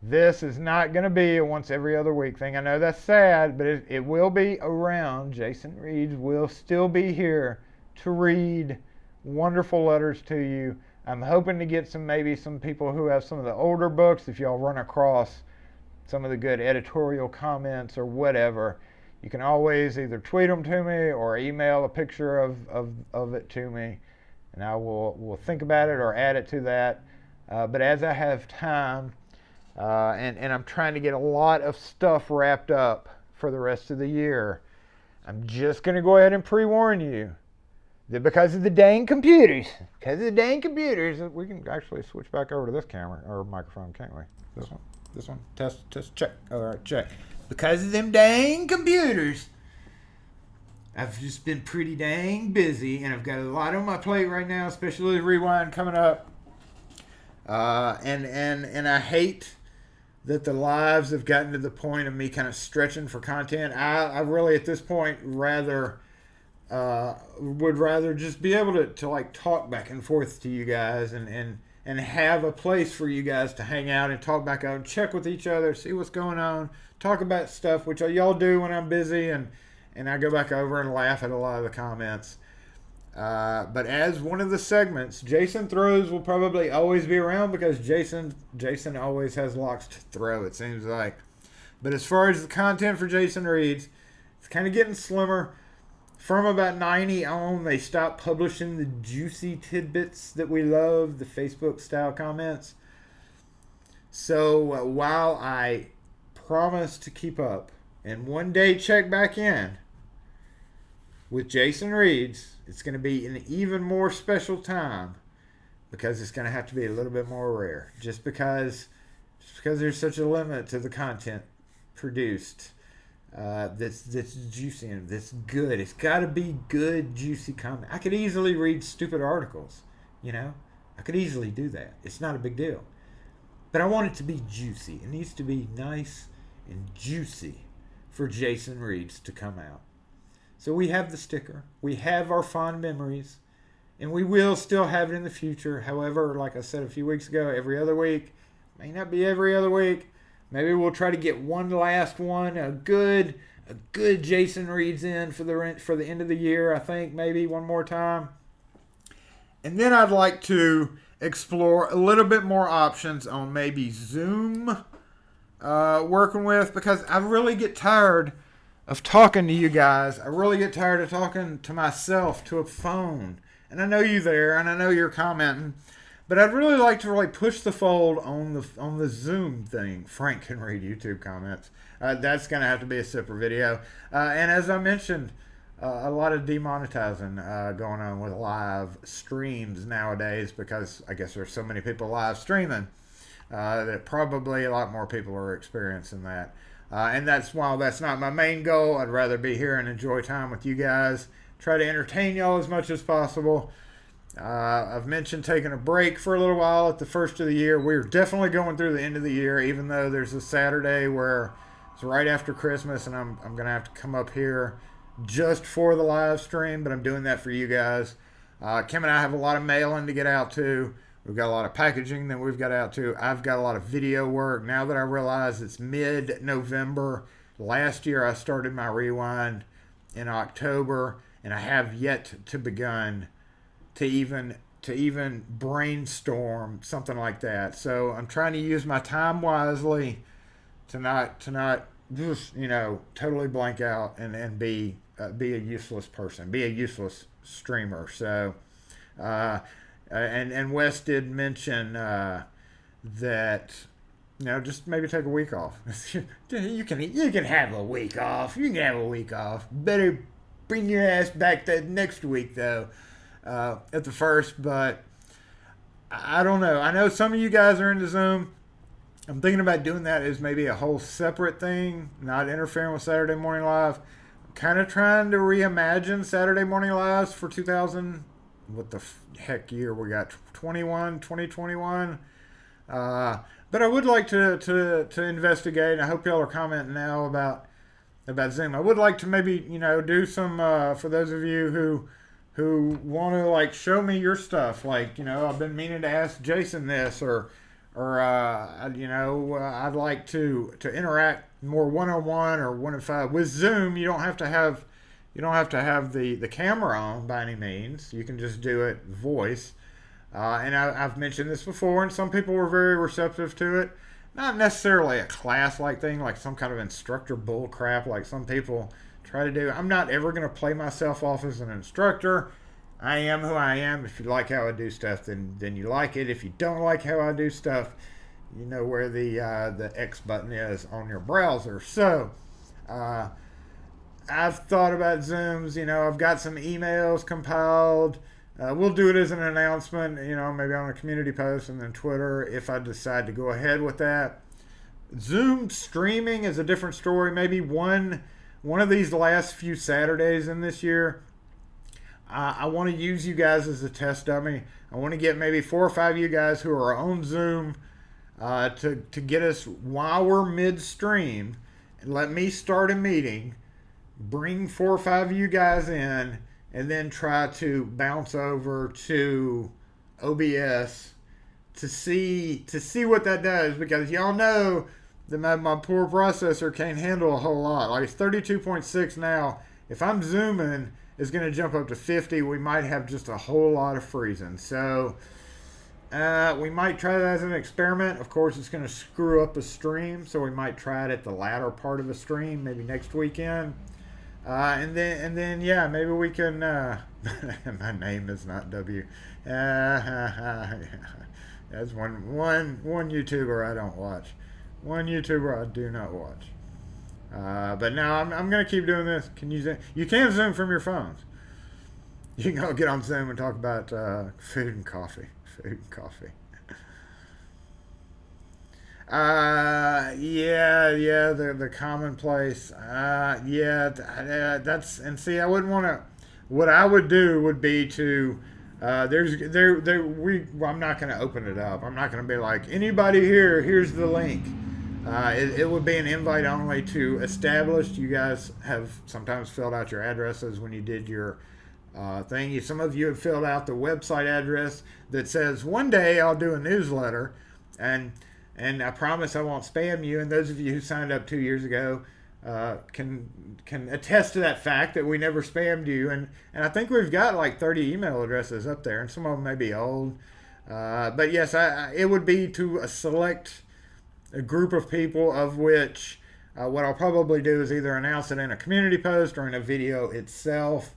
this is not going to be a once every other week thing. I know that's sad, but it will be around. Jason Reed will still be here to read wonderful letters to you. I'm hoping to get maybe some people who have some of the older books. If y'all run across some of the good editorial comments or whatever, you can always either tweet them to me or email a picture of it to me, and I will think about it or add it to that. But as I have time, and I'm trying to get a lot of stuff wrapped up for the rest of the year, I'm just going to go ahead and pre-warn you that because of the dang computers, we can actually switch back over to this camera or microphone, can't we? This one, test, check. All right, check. Because of them dang computers, I've just been pretty dang busy, and I've got a lot on my plate right now, especially the rewind coming up. And I hate that the lives have gotten to the point of me kind of stretching for content. I really at this point would rather just be able to like talk back and forth to you guys and have a place for you guys to hang out and talk back out and check with each other, see what's going on, talk about stuff, which y'all do when I'm busy, and I go back over and laugh at a lot of the comments. But as one of the segments, Jason Throws will probably always be around because Jason always has locks to throw, it seems like. But as far as the content for Jason Reads, it's kind of getting slimmer. From about 90 on, they stopped publishing the juicy tidbits that we love, the Facebook-style comments. So while I promise to keep up and one day check back in with Jason Reads, it's going to be an even more special time because it's going to have to be a little bit more rare. Just because there's such a limit to the content produced. That's juicy and that's good. It's got to be good, juicy content. I could easily read stupid articles, I could easily do that. It's not a big deal. But I want it to be juicy. It needs to be nice and juicy for Jason Reads to come out. So we have the sticker. We have our fond memories. And we will still have it in the future. However, like I said a few weeks ago, every other week. May not be every other week. Maybe we'll try to get one last one, a good Jason Reads in for the end of the year. I think maybe one more time, and then I'd like to explore a little bit more options on maybe Zoom working with, because I really get tired of talking to you guys. I really get tired of talking to myself to a phone, and I know you there, and I know you're commenting. But I'd really like to really push the fold on the Zoom thing. Frank can read YouTube comments. That's going to have to be a separate video. And as I mentioned, a lot of demonetizing going on with live streams nowadays, because I guess there's so many people live streaming that probably a lot more people are experiencing that. And while that's not my main goal, I'd rather be here and enjoy time with you guys. Try to entertain y'all as much as possible. I've mentioned taking a break for a little while at the first of the year. We're definitely going through the end of the year, even though there's a Saturday where it's right after Christmas, and I'm going to have to come up here just for the live stream, but I'm doing that for you guys. Kim and I have a lot of mailing to get out to. We've got a lot of packaging that we've got out to. I've got a lot of video work. Now that I realize it's mid-November, last year I started my rewind in October, and I have yet to begin to even brainstorm something like that. So I'm trying to use my time wisely to not just totally blank out and be a useless person, be a useless streamer. So and Wes did mention that just maybe take a week off. you can have a week off. You can have a week off. Better bring your ass back that next week though. At the first, but I don't know. I know some of you guys are into Zoom. I'm thinking about doing that as maybe a whole separate thing, not interfering with Saturday Morning Live. I'm kind of trying to reimagine Saturday Morning Lives for 2000. What the heck year we got? 2021. But I would like to investigate. I hope y'all are commenting now about Zoom. I would like to maybe do some for those of you who want to show me your stuff. I've been meaning to ask Jason this, or I'd like to interact more one-on-one or 1-on-5 with Zoom. You don't have to have the camera on by any means. You can just do it voice. And I've mentioned this before, and some people were very receptive to it. Not necessarily a class-like thing, like some kind of instructor bull crap like some people try to do. I'm not ever going to play myself off as an instructor. I am who I am. If you like how I do stuff, then you like it. If you don't like how I do stuff, you know where the X button is on your browser. So, I've thought about Zooms. You know, I've got some emails compiled. We'll do it as an announcement, you know, maybe on a community post and then Twitter if I decide to go ahead with that. Zoom streaming is a different story. Maybe one of these last few Saturdays in this year, I want to use you guys as a test dummy. I want to get maybe 4 or 5 of you guys who are on Zoom to get us while we're midstream. And let me start a meeting, bring 4 or 5 of you guys in, and then try to bounce over to OBS to see what that does, because y'all know that my poor processor can't handle a whole lot. Like, it's 32.6 now. If I'm zooming, it's going to jump up to 50. We might have just a whole lot of freezing. So we might try that as an experiment. Of course, it's going to screw up a stream, so we might try it at the latter part of a stream, maybe next weekend. And then, yeah, maybe we can, my name is not W. That's one YouTuber I don't watch. One YouTuber I do not watch. But now I'm going to keep doing this. You can Zoom from your phones. You can go get on Zoom and talk about food and coffee. Food and coffee. The commonplace. That's, and see, I wouldn't want to. What I would do would be to, I'm not going to open it up. I'm not going to be like, anybody here, here's the link. It would be an invite only to established. You guys have sometimes filled out your addresses when you did your thing. Some of you have filled out the website address that says, one day I'll do a newsletter, and I promise I won't spam you. And those of you who signed up 2 years ago can attest to that fact that we never spammed you. And I think we've got like 30 email addresses up there, and some of them may be old. But yes, it would be to a group of people, of which what I'll probably do is either announce it in a community post or in a video itself,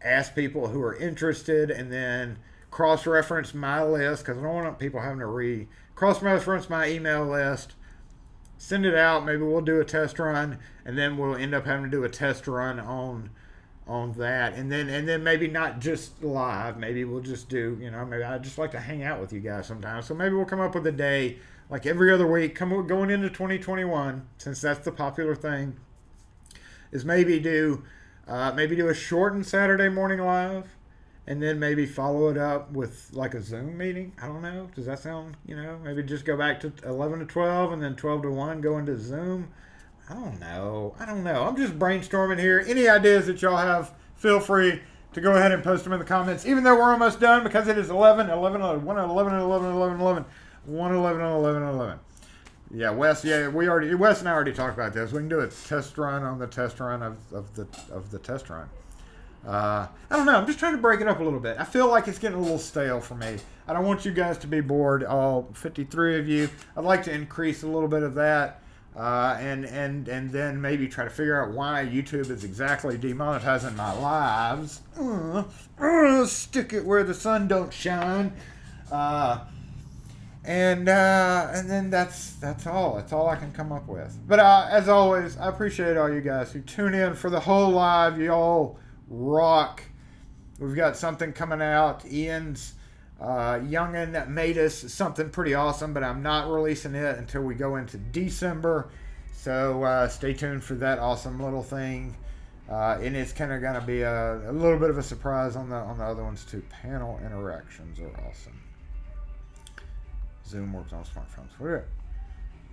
ask people who are interested, and then cross-reference my list, because I don't want people having to cross-reference my email list, send it out. Maybe we'll do a test run, and then we'll end up having to do a test run on that, and then maybe not just live. Maybe we'll just do, maybe I just like to hang out with you guys sometimes. So maybe we'll come up with a day like every other week, going into 2021, since that's the popular thing, is maybe do a shortened Saturday morning live, and then maybe follow it up with like a Zoom meeting. I don't know. Does that sound, maybe just go back to 11 to 12 and then 12 to 1 go into Zoom? I don't know. I'm just brainstorming here. Any ideas that y'all have, feel free to go ahead and post them in the comments, even though we're almost done, because it is 11, 11, 11, 1, 11, 11, 11, 11, 1, 11, 11, 11. Yeah, Wes and I already talked about this. We can do a test run on the test run of the test run. I don't know. I'm just trying to break it up a little bit. I feel like it's getting a little stale for me. I don't want you guys to be bored, all 53 of you. I'd like to increase a little bit of that, and then maybe try to figure out why YouTube is exactly demonetizing my lives. Stick it where the sun don't shine. And then that's all. That's all I can come up with. But as always, I appreciate all you guys who tune in for the whole live. You all rock. We've got something coming out. Ian's youngin' made us something pretty awesome, but I'm not releasing it until we go into December. So stay tuned for that awesome little thing. And it's kind of going to be a little bit of a surprise on the other ones too. Panel interactions are awesome. Zoom works on smartphones.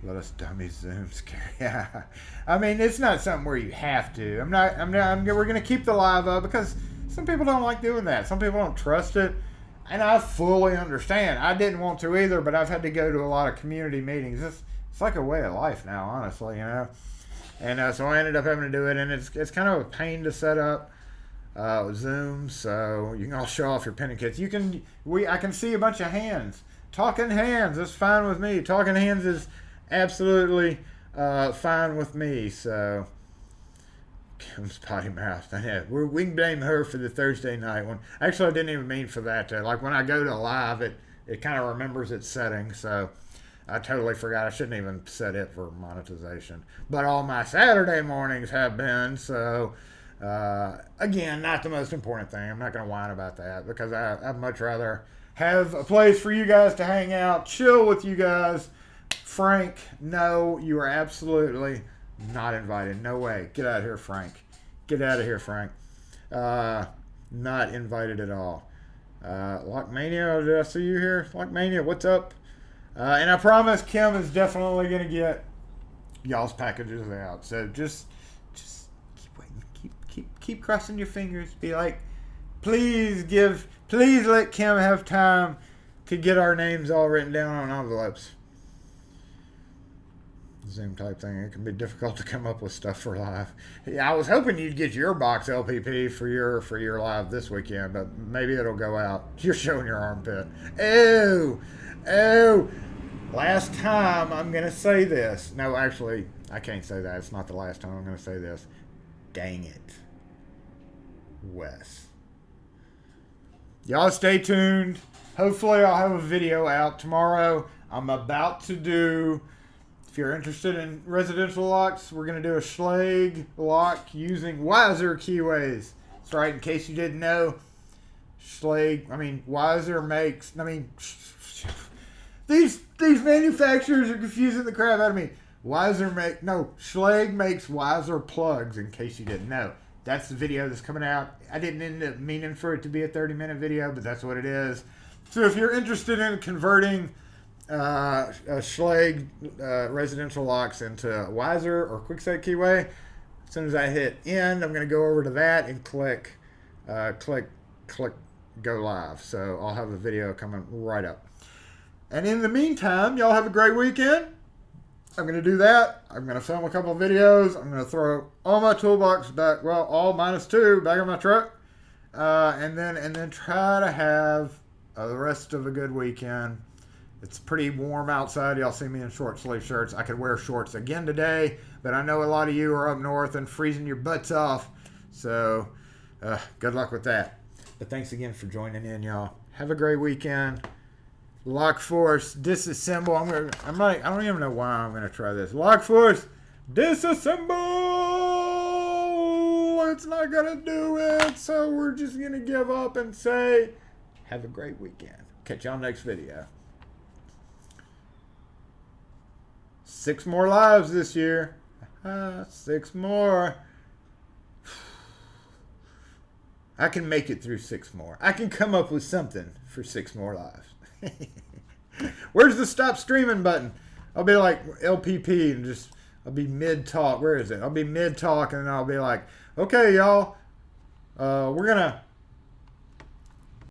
Let us dummy Zoom scare. Yeah, I mean, it's not something where you have to. We're gonna keep the live up because some people don't like doing that. Some people don't trust it, and I fully understand. I didn't want to either, but I've had to go to a lot of community meetings. It's like a way of life now, honestly, And so I ended up having to do it, and it's kind of a pain to set up Zoom, so you can all show off your pen and kits. I can see a bunch of hands. Talking hands, that's fine with me. Talking hands is absolutely fine with me. So Kim's potty mouth. I know. We can blame her for the Thursday night one. Actually, I didn't even mean for that. Like when I go to live, it kind of remembers its settings. So I totally forgot. I shouldn't even set it for monetization. But all my Saturday mornings have been. So again, not the most important thing. I'm not going to whine about that because I'd much rather have a place for you guys to hang out, chill with you guys. Frank, no, you are absolutely not invited. No way. Get out of here, Frank. Get out of here, Frank. Not invited at all. Lockmania, did I see you here? Lockmania, what's up? And I promise Kim is definitely going to get y'all's packages out. So just keep waiting. Keep crossing your fingers. Be like, please let Kim have time to get our names all written down on envelopes. Zoom type thing. It can be difficult to come up with stuff for live. Yeah, I was hoping you'd get your box LPP for your live this weekend, but maybe it'll go out. You're showing your armpit. Oh. Last time I'm gonna say this. No, actually, I can't say that. It's not the last time I'm gonna say this. Dang it, Wes. Y'all stay tuned. Hopefully, I'll have a video out tomorrow. I'm about to do. If you're interested in residential locks, we're going to do a Schlage lock using Weiser keyways. That's right, in case you didn't know, Weiser makes, these manufacturers are confusing the crap out of me. Schlage makes Weiser plugs, in case you didn't know. That's the video that's coming out. I didn't end up meaning for it to be a 30-minute video, but that's what it is. So if you're interested in converting Schlage residential locks into Weiser or Quickset keyway, as soon as I hit end, I'm going to go over to that and click go live. So I'll have a video coming right up. And in the meantime, y'all have a great weekend. I'm going to do that. I'm going to film a couple of videos. I'm going to throw all my toolbox back, well, all -2 back in my truck, and then try to have the rest of a good weekend. It's pretty warm outside. Y'all see me in short sleeve shirts. I could wear shorts again today, but I know a lot of you are up north and freezing your butts off. So good luck with that. But thanks again for joining in, y'all. Have a great weekend. Lock force, disassemble. I don't even know why I'm gonna try this. Lock force, disassemble. It's not gonna do it, so we're just gonna give up and say, have a great weekend. Catch y'all next video. 6 more lives this year. 6 more. I can make it through 6 more. I can come up with something for 6 more lives. Where's the stop streaming button? I'll be like LPP and I'll be mid-talk. Where is it? I'll be mid-talk and then I'll be like, okay, y'all, we're gonna